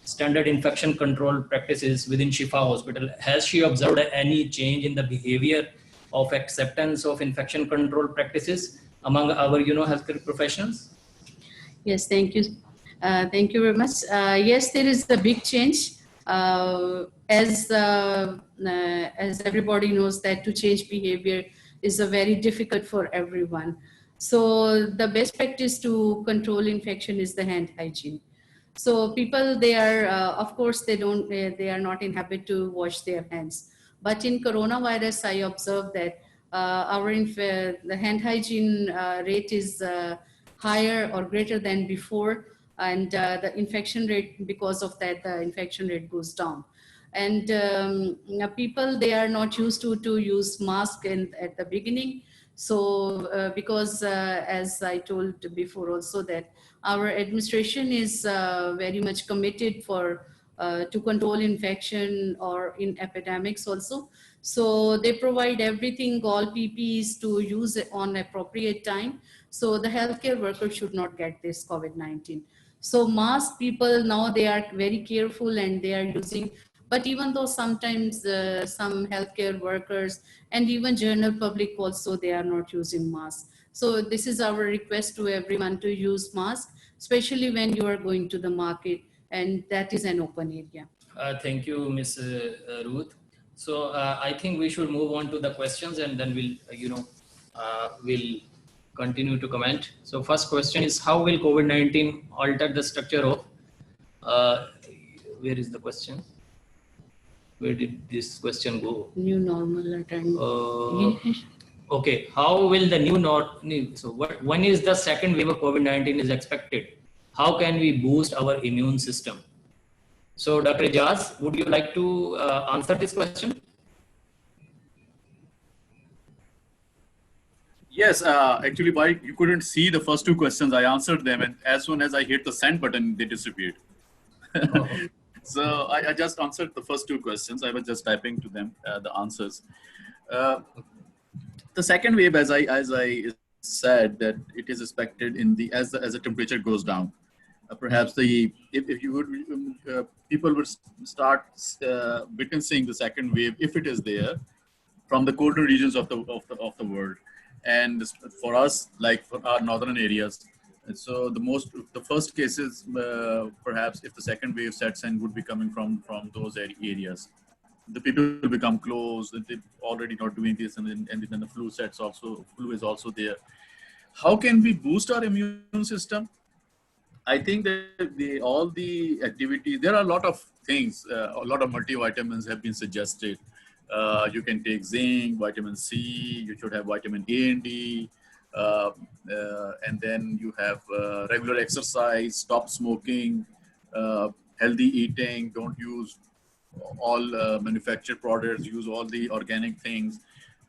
standard infection control practices within Shifa Hospital? Has she observed any change in the behavior of acceptance of infection control practices among our, healthcare professionals? Yes, thank you. Thank you very much. Yes, there is a big change. As everybody knows, that to change behavior is a very difficult for everyone. So the best practice to control infection is the hand hygiene. So people, they are, of course, they are not in habit to wash their hands. But in coronavirus, I observed that the hand hygiene rate is higher or greater than before, and the infection rate, because of that, the infection rate goes down. And people, they are not used to use mask at the beginning. So because as I told before also, that our administration is very much committed to control infection or in epidemics also. So they provide everything, all PPEs to use it on appropriate time. So the healthcare workers should not get this COVID-19. So mask, people now, they are very careful and they are using. But even though sometimes some healthcare workers and even general public also, they are not using masks. So this is our request to everyone to use masks, especially when you are going to the market and that is an open area. Thank you, Ms. Ruth. So I think we should move on to the questions, and then we'll continue to comment. So first question is, how will COVID-19 alter the structure of, where is the question? Where did this question go? New normal attend. Okay, how will the new normal, so when is the second wave of COVID-19 is expected? How can we boost our immune system? So Dr. Ijaz, would you like to answer this question? Yes, actually, why you couldn't see the first two questions, I answered them, and as soon as I hit the send button, they disappeared. Oh. So I just answered the first two questions. I was just typing to them the answers. The second wave, as I said, that it is expected as the temperature goes down. Perhaps if you would, people would start witnessing the second wave, if it is there, from the colder regions of the world, and for us, like for our northern areas. And so the first cases, perhaps if the second wave sets in, would be coming from those areas. The people will become close, they're already not doing this, and then the flu is also there. How can we boost our immune system? I think that all the activities, there are a lot of things, a lot of multivitamins have been suggested. You can take zinc, vitamin C, you should have vitamin A and D, and then you have regular exercise, stop smoking, healthy eating, don't use all manufactured products, use all the organic things,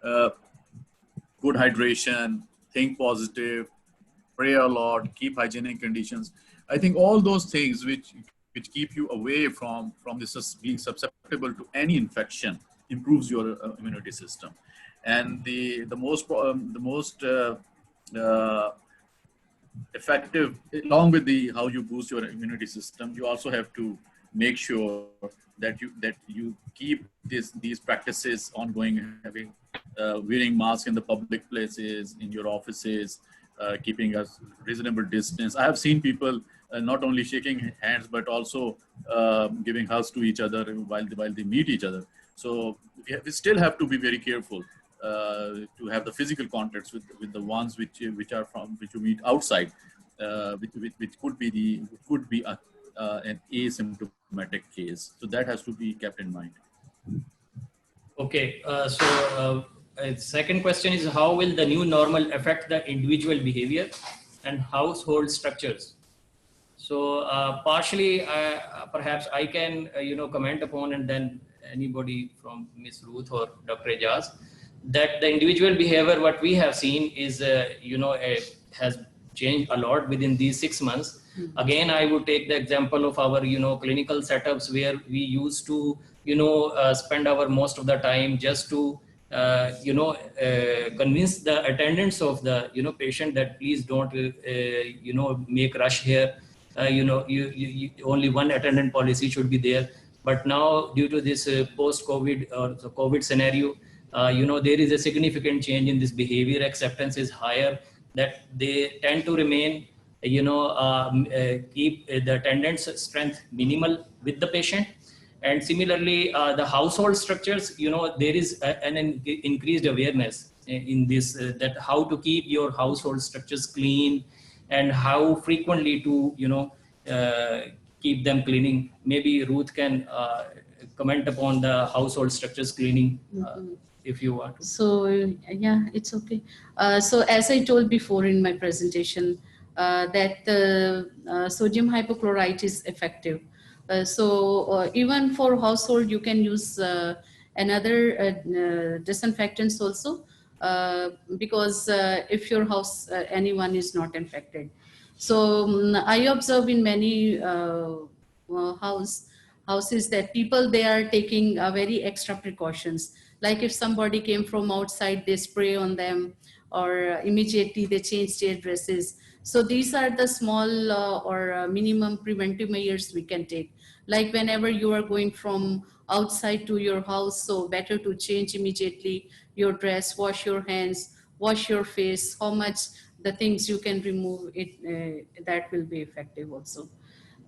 good hydration, think positive, pray a lot, keep hygienic conditions. I think all those things which keep you away from this being susceptible to any infection improves your immunity system. And the most effective, along with the how you boost your immunity system, you also have to make sure that you keep these practices ongoing, having wearing masks in the public places, in your offices, keeping a reasonable distance. I have seen people not only shaking hands but also giving hugs to each other while they meet each other. So we still have to be very careful to have the physical contacts with the ones which you meet outside, which could be an asymptomatic case. So that has to be kept in mind. Okay, second question is, how will the new normal affect the individual behavior and household structures? So partially, perhaps I can comment upon, and then anybody from Ms. Ruth or Dr. Ejaz, that the individual behavior, what we have seen is, has changed a lot within these 6 months. Again, I would take the example of our, clinical setups where we used to, spend our most of the time just to, convince the attendants of the, patient that please don't, make rush here. You only one attendant policy should be there. But now, due to this post-COVID or the COVID scenario, there is a significant change in this behavior. Acceptance is higher, that they tend to remain, keep the attendance strength minimal with the patient. And similarly, the household structures, there is an increased awareness in this, that how to keep your household structures clean and how frequently to, keep them cleaning. Maybe Ruth can comment upon the household structures cleaning. If you want to. So yeah, it's okay. So as I told before in my presentation, that sodium hypochlorite is effective. Even for household, you can use another disinfectants also, because if your house, anyone is not infected. So I observe in many houses that people, they are taking very extra precautions. Like if somebody came from outside, they spray on them, or immediately they change their dresses. So these are the small or minimum preventive measures we can take. Like whenever you are going from outside to your house, so better to change immediately your dress, wash your hands, wash your face, how much the things you can remove it, that will be effective also.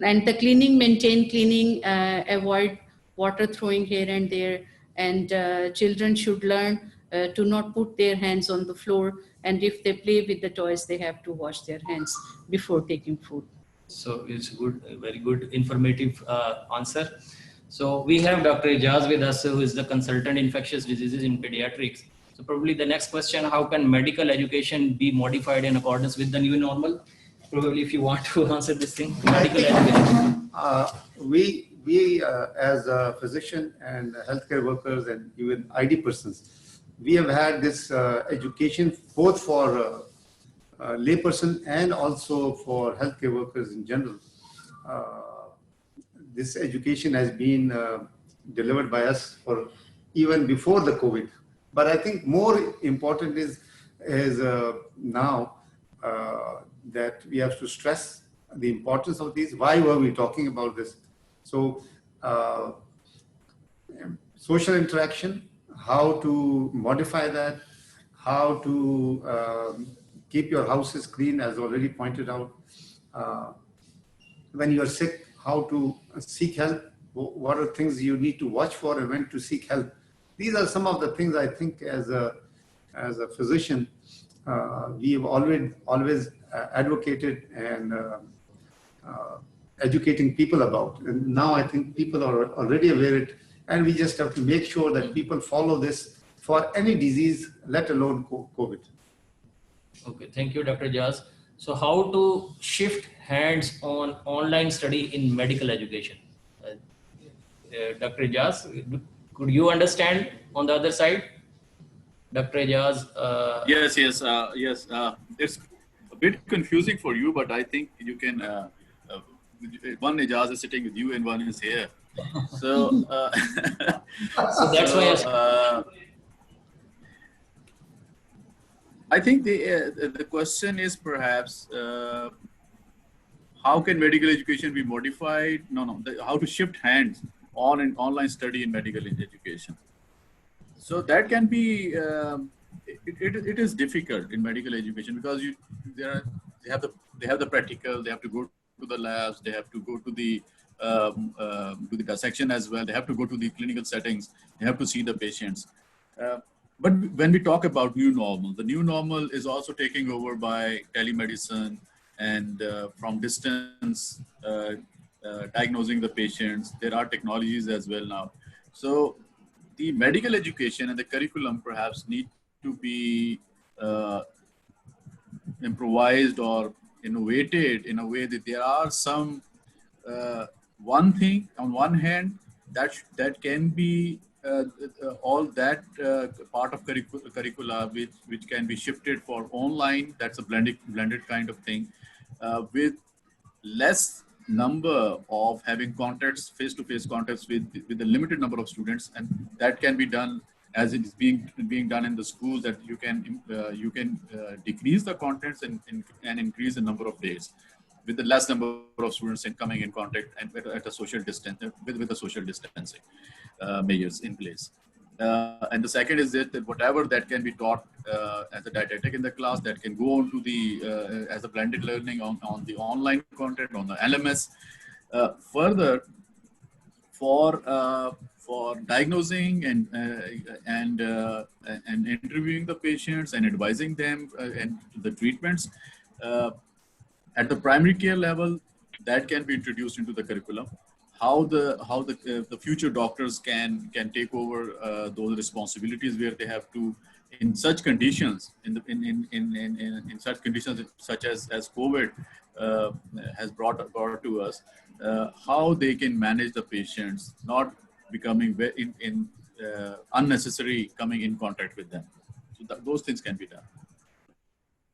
And the cleaning, maintain cleaning, avoid water throwing here and there, and children should learn to not put their hands on the floor, and if they play with the toys, they have to wash their hands before taking food. So it's good, very good, informative answer. So we have Dr. Ejaz with us, who is the consultant infectious diseases in pediatrics. So probably the next question, how can medical education be modified in accordance with the new normal? Probably if you want to answer this thing, medical education. We as a physician and healthcare workers and even ID persons, we have had this education both for layperson and also for healthcare workers in general. This education has been delivered by us for even before the COVID. But I think more important is now that we have to stress the importance of these. Why were we talking about this? So social interaction, how to modify that, how to keep your houses clean, as already pointed out. When you're sick, how to seek help, what are things you need to watch for and when to seek help. These are some of the things I think as a physician, we have always advocated and educating people about. And now I think people are already aware of it, and we just have to make sure that people follow this for any disease, let alone COVID. Okay, thank you, Dr. Jaz. So, how to shift hands on online study in medical education? Dr. Jaz, could you understand on the other side? Dr. Jaz. Yes. It's a bit confusing for you, but I think you can. One Ijaz is sitting with you, and one is here. So, So that's why I think the question is perhaps how can medical education be modified? How to shift hands on an online study in medical education. So that can be it is difficult in medical education because they have the practical, they have to go to the labs, they have to go to the dissection as well, they have to go to the clinical settings, they have to see the patients. But when we talk about new normal, the new normal is also taking over by telemedicine and from distance diagnosing the patients. There are technologies as well now. So the medical education and the curriculum perhaps need to be improvised or innovated in a way that there are some one thing on one hand that can be all that part of curricula which can be shifted for online. That's a blended kind of thing with less number of having contacts, face-to-face contacts with a limited number of students, and that can be done as it is being done in the schools, that you can decrease the contents and increase the number of days with the less number of students and coming in contact and at a social distance with the social distancing measures in place. And the second is that whatever that can be taught as a didactic in the class, that can go on to the as a blended learning on the online content on the LMS. Further, for diagnosing and interviewing the patients and advising them and the treatments at the primary care level, that can be introduced into the curriculum. How the future doctors can take over those responsibilities, where they have to, in such conditions, in such conditions such as COVID has brought to us, how they can manage the patients, not becoming unnecessary coming in contact with them. So those things can be done.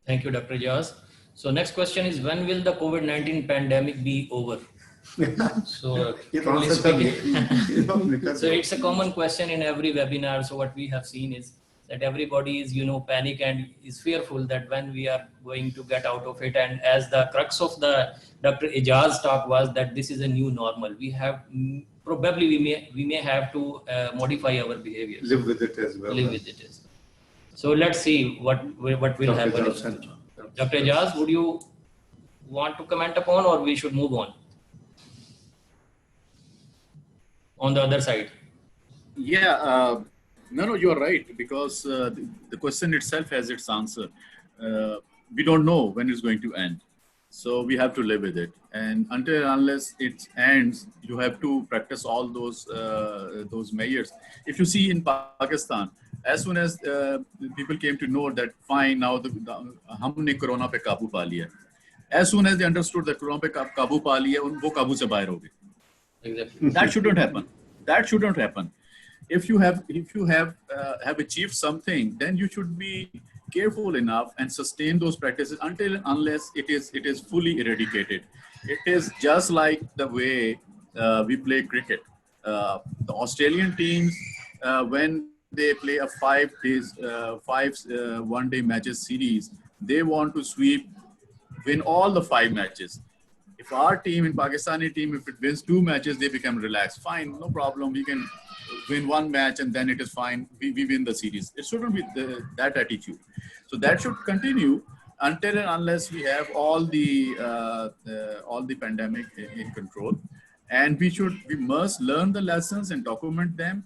Thank you, Dr. Jaz. So next question is, when will the COVID-19 pandemic be over? So, so it's a common question in every webinar. So what we have seen is that everybody is, panic and is fearful that when we are going to get out of it. And as the crux of the Dr. Ijaz talk was that this is a new normal. We have probably we may have to modify our behavior. Live with it as well. Live with it as well. So let's see what will happen. Dr. Ijaz, would you want to comment upon, or we should move on the other side? Yeah, no, you are right, because the question itself has its answer. We don't know when it's going to end, so we have to live with it. And unless it ends, you have to practice all those measures. If you see in Pakistan, as soon as people came to know that fine, now हमने corona पे काबू पा लिया, as soon as they understood that corona पे काबू पा लिया, वो काबू से बाहर हो गए. Exactly. That shouldn't happen. That shouldn't happen. If you have achieved something, then you should be careful enough and sustain those practices unless it is fully eradicated. It is just like the way we play cricket. The Australian teams, when they play a 5 one-day matches series, they want to win all the 5 matches. If our team, in Pakistani team, if it wins 2 matches, they become relaxed. Fine, no problem. We can win 1 match and then it is fine. We win the series. It shouldn't be that attitude. So that should continue until and unless we have all the pandemic in control. And we must learn the lessons and document them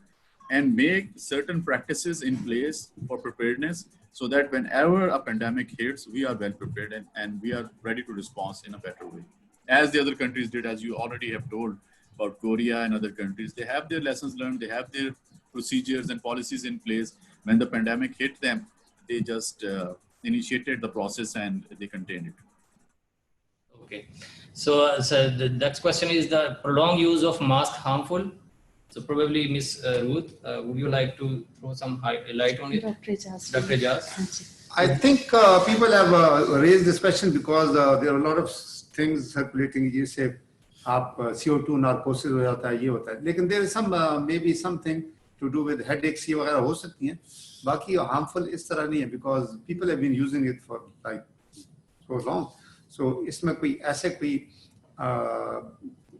and make certain practices in place for preparedness, so that whenever a pandemic hits, we are well prepared and we are ready to respond in a better way. as the other countries did, as you already have told about Korea and other countries. They have their lessons learned, they have their procedures and policies in place. When the pandemic hit them, they just initiated the process and they contained it. Okay. So the next question is, the prolonged use of mask harmful? So probably Miss Ruth, would you like to throw some light on it? Dr. Ijaz. Dr. Ijaz. I think people have raised this question because there are a lot of things circulating. You say, आप CO2 narcosis हो जाता है, ये होता है. लेकिन there is some maybe something to do with headaches ये वगैरह हो सकती हैं. बाकी harmful इस तरह नहीं है because people have been using it for like so long. So इसमें कोई ऐसे कोई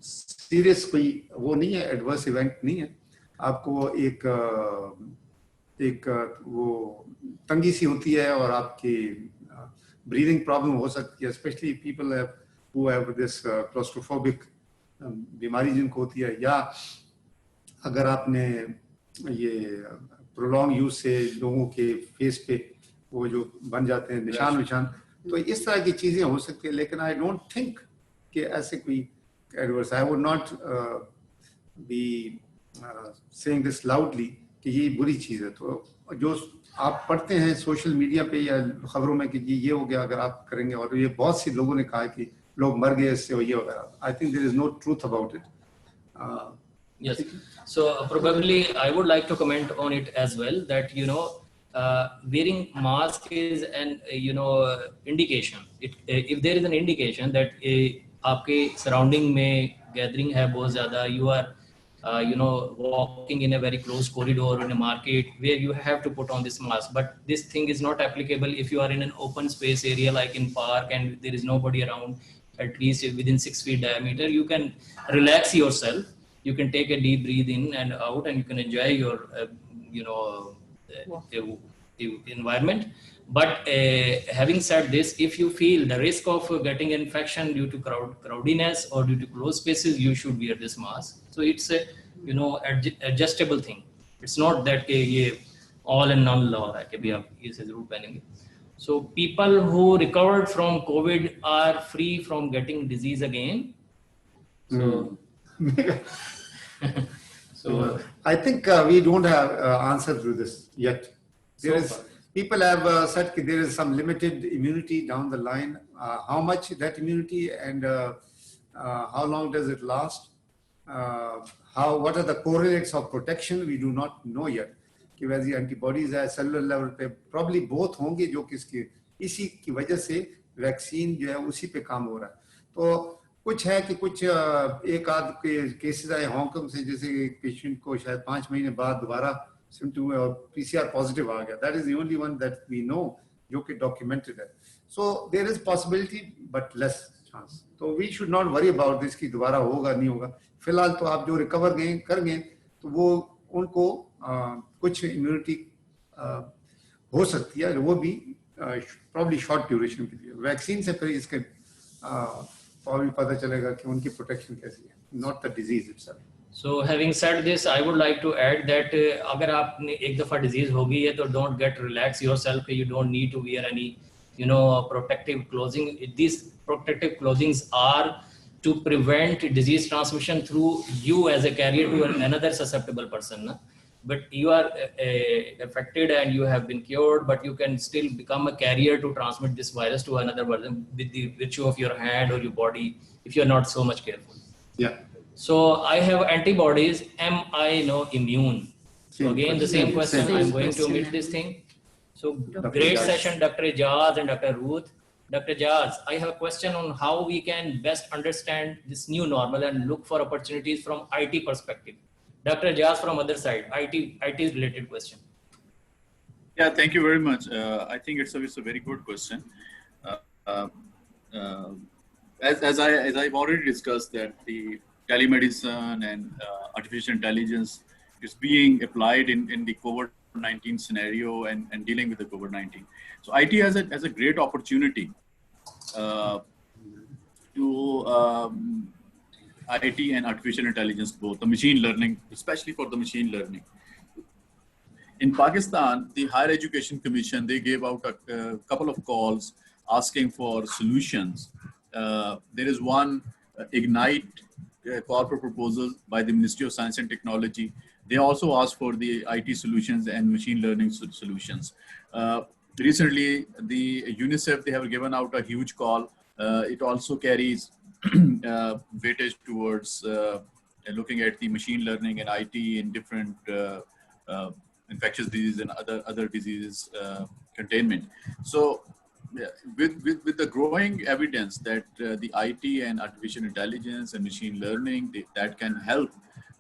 serious कोई वो नहीं है, adverse event नहीं है. आपको एक वो तंगी सी होती है और आपकी breathing problem हो सकती है, especially people who have this claustrophobic बीमारी जिनको होती है, या अगर आपने ये prolonged use से लोगों के face पे वो जो बन जाते हैं निशान, तो इस तरह की चीजें हो सकती है. लेकिन I don't think कि ऐसे कोई adverse, I would not be saying this loudly कि ये बुरी चीज है. तो जो आप पढ़ते हैं सोशल मीडिया पे या खबरों में कि ये हो गया अगर आप करेंगे, और ये बहुत सी लोगों ने कहा कि लोग मर गए इससे, ये वगैरह. I think there is no truth about it. Yes. So probably I would like to comment on it as well, that wearing mask is an indication. If there is an indication that आपके surrounding में gathering है बहुत ज़्यादा, you are walking in a very close corridor in a market where you have to put on this mask. But this thing is not applicable if you are in an open space area like in park and there is nobody around, at least within 6 feet diameter. You can relax yourself. You can take a deep breathe in and out, and you can enjoy your environment. But having said this, if you feel the risk of getting infection due to crowdiness or due to closed spaces, you should wear this mask. So it's a adjustable thing. It's not that ये all and none law है कि भी आप ये से जरूर पहनेंगे. So people who recovered from COVID are free from getting disease again. So so I think we don't have answer to this yet. People have said that there is some limited immunity down the line. How much that immunity and how long does it last? What are the correlates of protection? We do not know yet. कि वैसी antibodies है cellular level पे probably both होंगे, जो किसकी इसी की वजह से वैक्सीन जो है उसी पे काम हो रहा है. तो कुछ है कि कुछ एक आध के केसेस आए हांगकांग से, जैसे एक पेशेंट को शायद 5 महीने बाद दोबारा सिम्टम हुए और PCR पॉजिटिव आ गया. That is the only one that we know जो कि डॉक्यूमेंटेड है. So there is possibility but less chance. तो we should not worry about this कि दोबारा होगा नहीं होगा. फिलहाल तो आप जो रिकवर कर गए तो वो उनको कुछ इम्यूनिटी हो सकती है, वो भी प्रॉब्ली शॉर्ट ड्यूरेशन के लिए. वैक्सीन से फिर इसके प्रॉब्ली पता चलेगा कि उनकी प्रोटेक्शन कैसी है, not the disease itself. So having said this, I would like to add that अगर आपने एक दफा disease हो गई है तो don't get relax yourself. You don't need to wear any protective clothing. These protective clothings are to prevent disease transmission through you as a carrier to another susceptible person. Na? But you are affected and you have been cured, but you can still become a carrier to transmit this virus to another person with the virtue of your hand or your body if you are not so much careful. Yeah. So I have antibodies. Am I immune? So again, the same question. I'm going to omit this thing. So great session, Dr. Ijaz and Dr. Ruth. Dr. Ijaz, I have a question on how we can best understand this new normal and look for opportunities from IT perspective. Dr. Ijaz from other side, IT related question. Yeah, thank you very much. I think it's a very good question. As I've already discussed, that the telemedicine and artificial intelligence is being applied in the COVID-19 scenario and dealing with the COVID-19. So IT has a great opportunity to IT and artificial intelligence, both the machine learning, especially for the machine learning. In Pakistan, the Higher Education Commission, they gave out a couple of calls asking for solutions. There is one Ignite corporate proposals by the Ministry of Science and Technology. They also asked for the IT solutions and machine learning solutions. Recently, the UNICEF, they have given out a huge call. It also carries weightage towards looking at the machine learning and IT in different infectious diseases and other diseases containment. So with the growing evidence that the IT and artificial intelligence and machine learning, that can help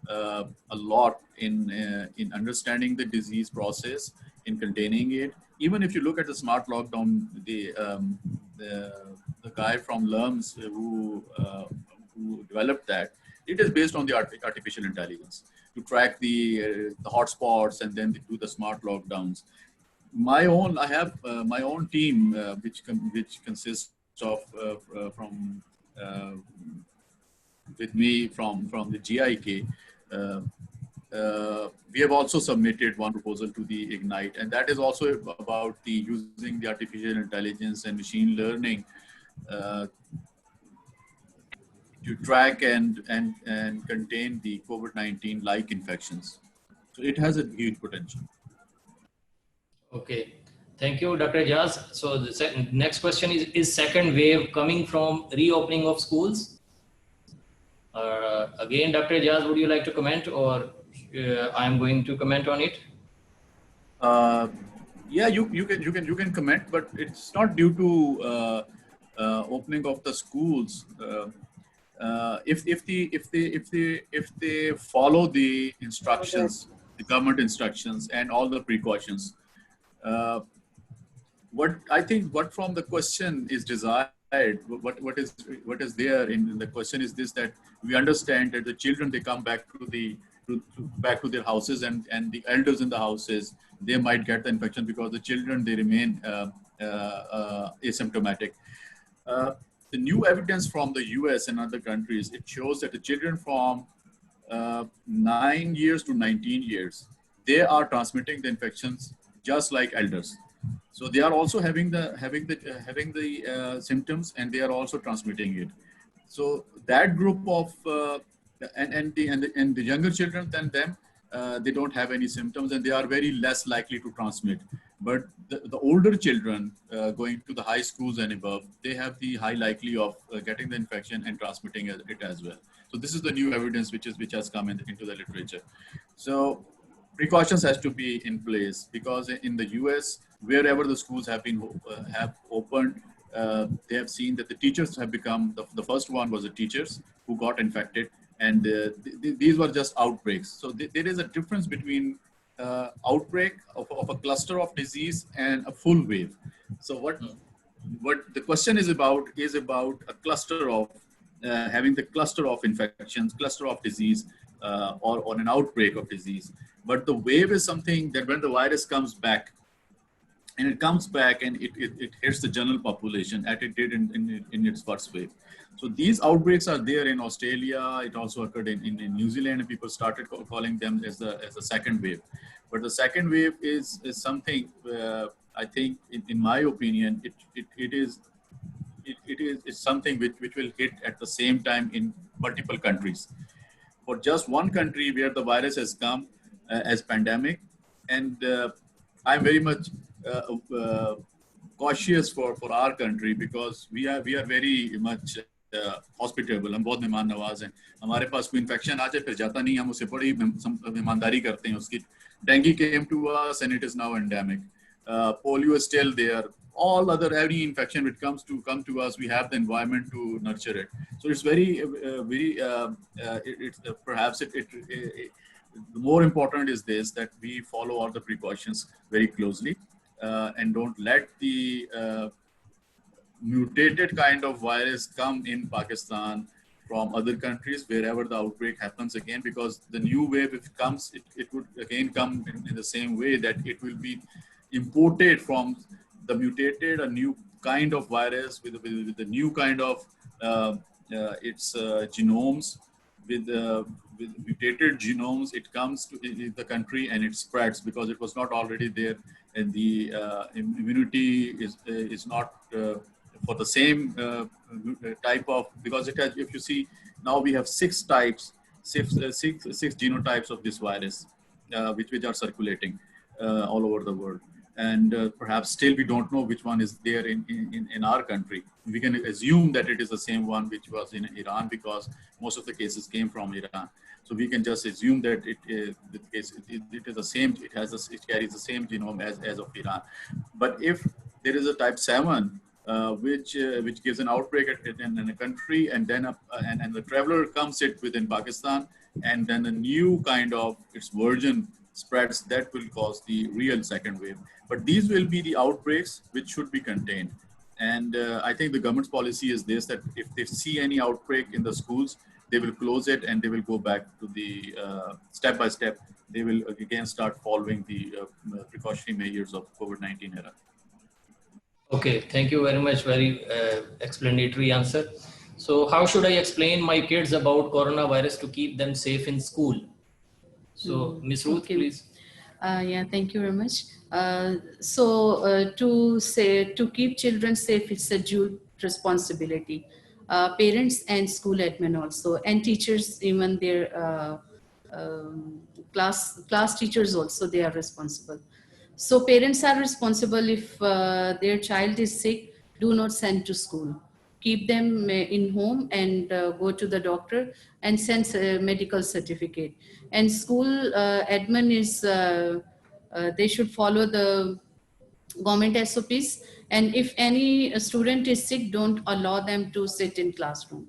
a lot in understanding the disease process, in containing it. Even if you look at the smart lockdown, the guy from LERMS who developed that, it is based on the artificial intelligence to track the hotspots and then do the smart lockdowns. I have my own team, which consists of from with me from the GIK. We have also submitted one proposal to the Ignite, and that is also about using the artificial intelligence and machine learning to track and contain the COVID-19 like infections. So it has a huge potential. Okay, thank you, Dr. Jaz. So the next question is second wave coming from reopening of schools? Again, Dr. Jaz, would you like to comment, or I'm going to comment on it? Yeah, you can comment, but it's not due to opening of the schools. If they follow the instructions, the government instructions, and all the precautions, what from the question is desired, what is there in the question is this, that we understand that the children, they come back to their houses, and the elders in the houses, they might get the infection because the children, they remain asymptomatic. The new evidence from the US and other countries, it shows that the children from 9 years to 19 years, they are transmitting the infections just like elders. So they are also having the symptoms, and they are also transmitting it. So that group of and the younger children than them, they don't have any symptoms, and they are very less likely to transmit. But the older children going to the high schools and above, they have the high likely of getting the infection and transmitting it as well. So this is the new evidence which has come into the literature. So precautions has to be in place, because in the US, wherever the schools have opened, they have seen that the teachers have become the first one was the teachers who got infected, and these were just outbreaks. So there is a difference between outbreak of a cluster of disease and a full wave. So what the question is about a cluster of having the cluster of infections, cluster of disease, or an outbreak of disease. But the wave is something that when the virus comes back, and it comes back and it hits the general population as it did in its first wave. So these outbreaks are there in Australia. It also occurred in New Zealand, and people started calling them as the second wave. But the second wave is something, I think, in my opinion, it's something which will hit at the same time in multiple countries. For just one country where the virus has come as pandemic, and I'm very much cautious for our country, because we are very much hospitable. हम बहुत मेहमान नवाज हैं. हमारे पास कोई infection आ जाए फिर जाता नहीं, हम उसे बड़ी मेहमानदारी करते हैं उसकी. Dengue came to us and it is now endemic. Polio is still there. All other any infection which come to us, we have the environment to nurture it. So it's perhaps the more important is this, that we follow all the precautions very closely, and don't let the mutated kind of virus come in Pakistan from other countries wherever the outbreak happens again, because the new wave, if it comes, it would again come in the same way, that it will be imported from the mutated, a new kind of virus with the new kind of its genomes, with mutated genomes. It comes to the country and it spreads because it was not already there, and the immunity is not for the same type of, because it has, if you see, now we have six genotypes of this virus, which are circulating all over the world. And perhaps still we don't know which one is there in our country. We can assume that it is the same one which was in Iran, because most of the cases came from Iran. So we can just assume that it is the same. It carries the same genome as of Iran. But if there is a type 7, which gives an outbreak in a country, and then and the traveler comes it within Pakistan, and then a new kind of its version spreads, that will cause the real second wave. But these will be the outbreaks which should be contained. And I think the government's policy is this, that if they see any outbreak in the schools, they will close it, and they will go back to the step by step. They will again start following the precautionary measures of COVID-19 era. Okay, thank you very much. Very explanatory answer. So how should I explain my kids about coronavirus to keep them safe in school? So Ms. Ruth, okay. please. Yeah, thank you very much. To keep children safe, it's a dual responsibility. Parents and school admin also, and teachers, even their class teachers also, they are responsible. So parents are responsible. If their child is sick, do not send to school. Keep them in home and go to the doctor and send a medical certificate. And school admin is, they should follow the government SOPs. And if any student is sick, don't allow them to sit in classroom.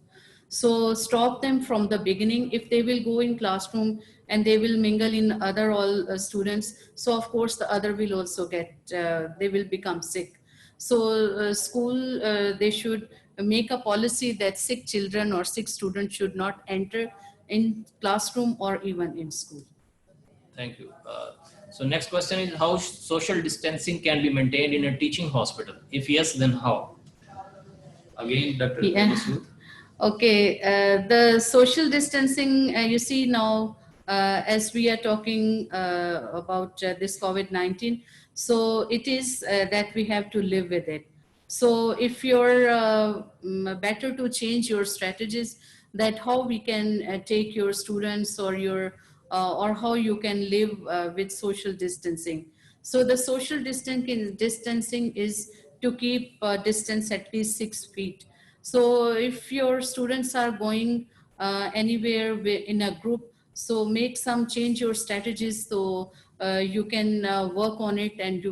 So stop them from the beginning. If they will go in classroom and they will mingle in other all students, so of course the other will also get, they will become sick. So school, they should make a policy that sick children or sick students should not enter in classroom or even in school. Thank you. So next question is, how social distancing can be maintained in a teaching hospital? If yes, then how? Again, Dr. Yeah. Okay, the social distancing, you see now, as we are talking about this COVID-19, so it is that we have to live with it. So if you're better to change your strategies, that how we can take your students or your or how you can live with social distancing. So the social distancing is to keep distance at least 6 feet. So if your students are going anywhere in a group, so make some change your strategies, so you can work on it, and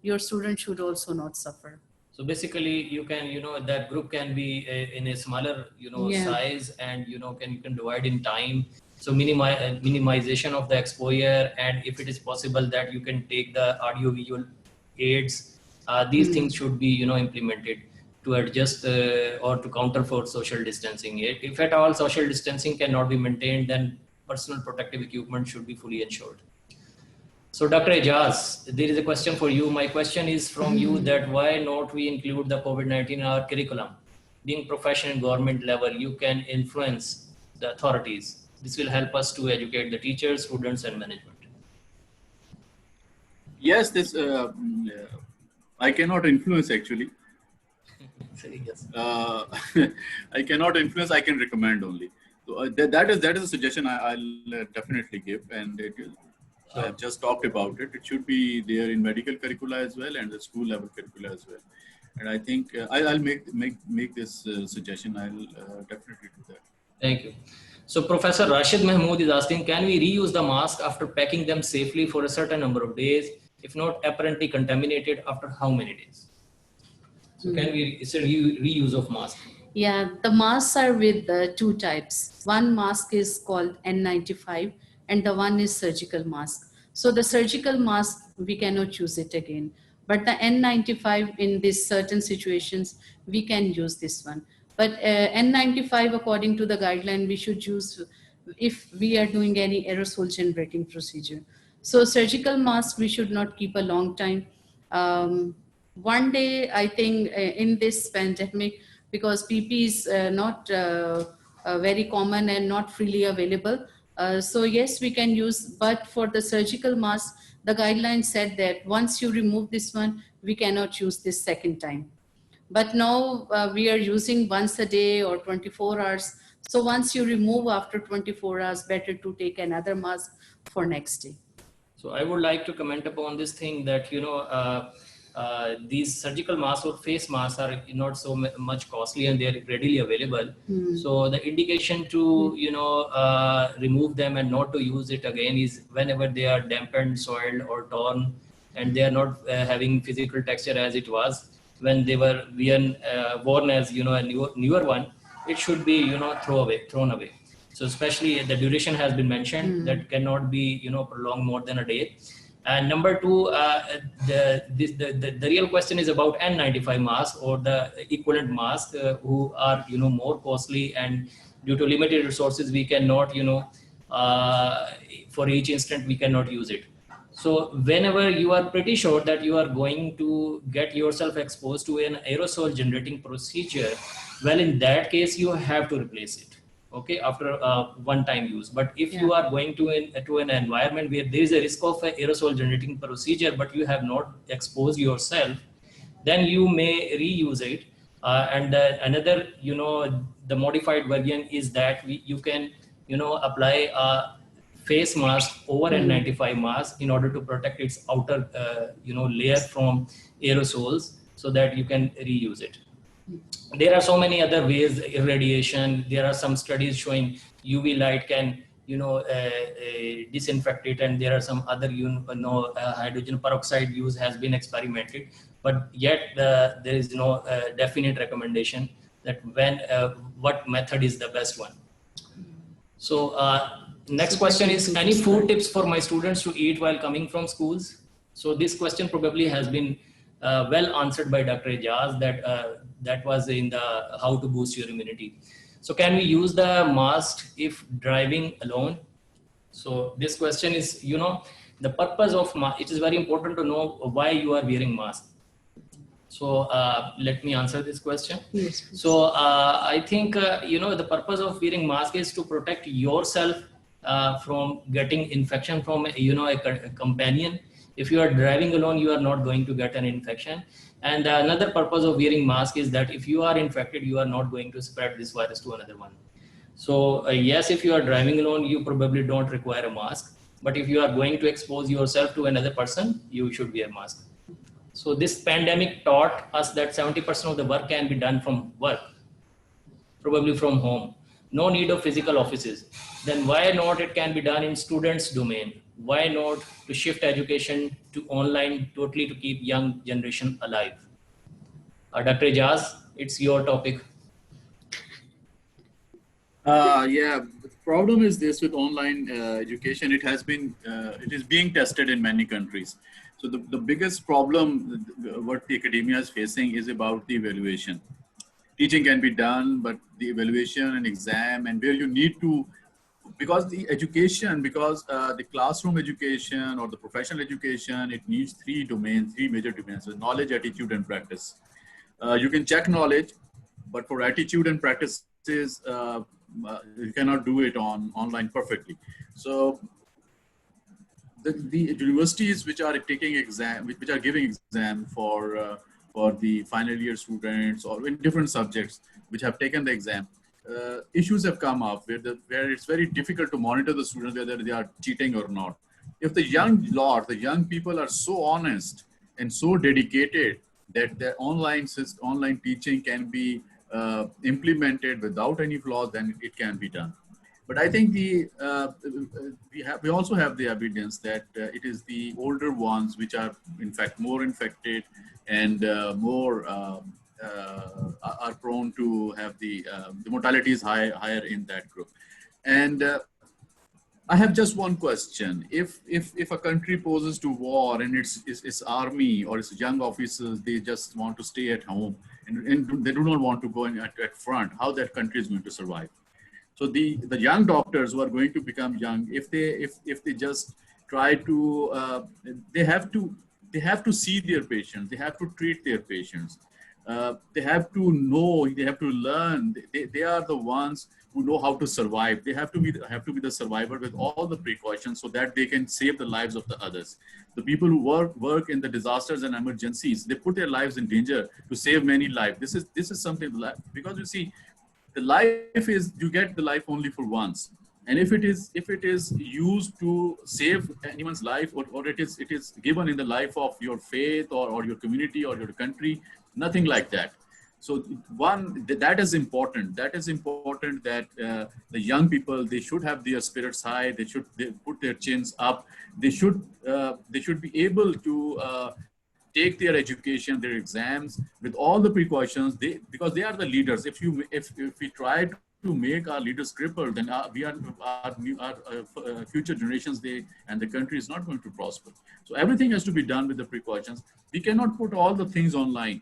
your students should also not suffer. So basically, you can, that group can be in a smaller, Yeah. size, and you can divide in time. So minimization of the exposure, and if it is possible that you can take the audio visual aids, these things should be implemented to adjust or to counter for social distancing. If at all social distancing cannot be maintained, then personal protective equipment should be fully ensured. So Dr. Ejaz, there is a question for you. My question is from you, that why not we include the COVID-19 in our curriculum? Being professional government level, you can influence the authorities. This will help us to educate the teachers, students, and management. Yes, this I cannot influence actually. Yes. I cannot influence. I can recommend only. So that is a suggestion I'll definitely give, and I have just talked about it. It should be there in medical curricula as well, and the school level curricula as well. And I think I'll make this suggestion. I'll definitely do that. Thank you. So Professor Rashid Mahmood is asking, can we reuse the mask after packing them safely for a certain number of days, if not apparently contaminated, after how many days? So can we, is it reuse of mask? Yeah, the masks are with two types. One mask is called N95, and the one is surgical mask. So the surgical mask, we cannot use it again. But the N95, in these certain situations, we can use this one. But N95, according to the guideline, we should use if we are doing any aerosol generating procedure. So surgical mask, we should not keep a long time. One day, I think in this pandemic, because PP is not very common and not freely available. So yes, we can use, but for the surgical mask, the guidelines said that once you remove this one, we cannot use this second time. But now we are using once a day or 24 hours. So once you remove after 24 hours, better to take another mask for next day. So I would like to comment upon this thing that, these surgical masks or face masks are not so much costly and they are readily available. So the indication to, remove them and not to use it again is whenever they are dampened, soiled or torn and they are not having physical texture as it was when they were worn as, a newer one, it should be, thrown away. So especially the duration has been mentioned that cannot be, prolonged more than a day. And number two, the real question is about N95 mask or the equivalent mask who are, more costly, and due to limited resources, we cannot, for each instant, we cannot use it. So whenever you are pretty sure that you are going to get yourself exposed to an aerosol generating procedure, well, in that case, you have to replace it. Okay, after one time use. But if you are going to an environment where there is a risk of an aerosol generating procedure, but you have not exposed yourself, then you may reuse it. And another, the modified version is that you can, apply a face mask over N95 mask in order to protect its outer, layer from aerosols so that you can reuse it. There are so many other ways, irradiation. There are some studies showing UV light can, disinfect it, and there are some other, hydrogen peroxide use has been experimented, but yet there is no definite recommendation that what method is the best one. So next question is, any food tips for my students to eat while coming from schools? So this question probably has been well answered by Dr. Ejaz, that was in the how to boost your immunity. So can we use the mask if driving alone? So this question is, the purpose of mask. It is very important to know why you are wearing mask. So let me answer this question. Yes, please. So I think, the purpose of wearing mask is to protect yourself from getting infection from, a companion. If you are driving alone, you are not going to get an infection. And another purpose of wearing mask is that if you are infected, you are not going to spread this virus to another one. So yes, if you are driving alone, you probably don't require a mask. But if you are going to expose yourself to another person, you should wear a mask. So this pandemic taught us that 70% of the work can be done from work, probably from home. No need of physical offices. Then why not it can be done in students' domain? Why not to shift education to online totally to keep young generation alive? Dr. Ejaz, it's your topic. Yeah, the problem is this with online education. It is being tested in many countries. So the biggest problem what the academia is facing is about the evaluation. Teaching can be done, but the evaluation and exam, and where you need to, because the classroom education or the professional education, it needs three major domains: so knowledge, attitude, and practice. You can check knowledge, but for attitude and practices, you cannot do it online perfectly. So the universities which are taking exam, which are giving exam for the final year students or in different subjects which have taken the exam, issues have come up where it's very difficult to monitor the students whether they are cheating or not. If the young people are so honest and so dedicated that the online teaching can be implemented without any flaws, then it can be done. But I think we also have the evidence that it is the older ones which are in fact more infected and more are prone to have the mortality is higher in that group. And I have just one question. If a country poses to war and its army or its young officers, they just want to stay at home and they do not want to go at front, how that country is going to survive? So the young doctors who are going to become young, if they just try to, they have to see their patients, they have to treat their patients, they have to know, they have to learn. They are the ones who know how to survive. They have to be the survivor with all the precautions so that they can save the lives of the others. The people who work in the disasters and emergencies, they put their lives in danger to save many lives. This is something, because you see, the life is, you get the life only for once. And if it is used to save anyone's life, or it is given in the life of your faith or your community or your country, nothing like that. So that is important. That is important that the young people, they should have their spirits high. They put their chins up. They should be able to take their education, their exams with all the precautions. Because they are the leaders. If we try to make our leaders crippled, then our future generations, and the country is not going to prosper. So everything has to be done with the precautions. We cannot put all the things online.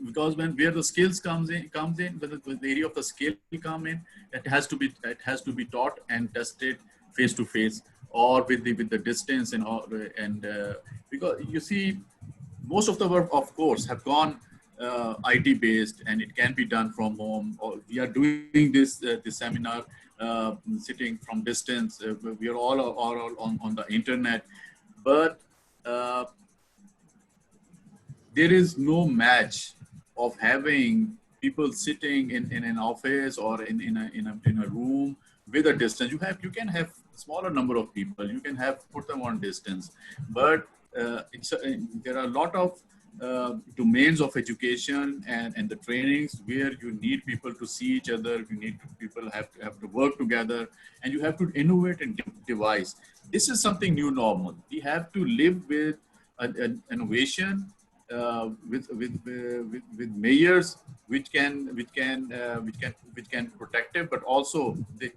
Because where the skills comes in, the area of the skill come in, it has to be taught and tested face to face, or with the distance and because you see, most of the work, of course, have gone IT based, and it can be done from home. Or we are doing this seminar sitting from distance. We are all on the internet, but there is no match of having people sitting in an office or in a room with a distance. You can have smaller number of people. You can put them on distance, but there are a lot of domains of education and the trainings where you need people to see each other. People have to work together, and you have to innovate and devise. This is something new normal. We have to live with an innovation. With measures which can protect it, but also the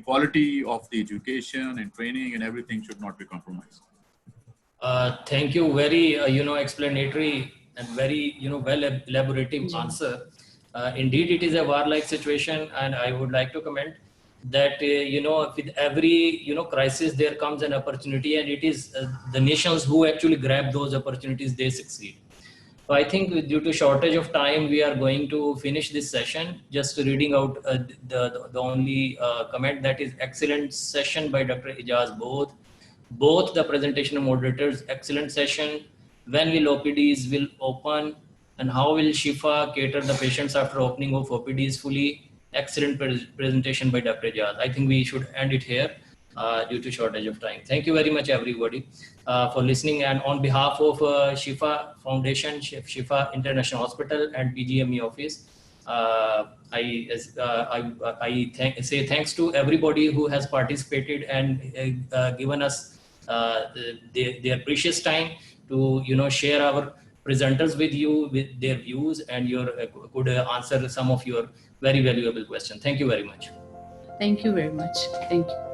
quality of the education and training and everything should not be compromised. Thank you. Very explanatory and very well elaborative answer. Indeed, it is a warlike situation, and I would like to comment that with every crisis there comes an opportunity, and it is the nations who actually grab those opportunities, they succeed. So I think due to shortage of time, we are going to finish this session. Just reading out the only comment, that is excellent session by Dr. Ijaz. Both the presentation and moderators, excellent session. When will OPDs will open, and how will Shifa cater the patients after opening of OPDs fully? Excellent presentation by Dr. Ijaz. I think we should end it here due to shortage of time. Thank you very much, everybody, for listening. And on behalf of Shifa Foundation, Shifa International Hospital, and PGME office, I say thanks to everybody who has participated and given us their precious time to share our presenters with you, with their views, and could answer some of your very valuable questions. Thank you very much. Thank you very much. Thank you.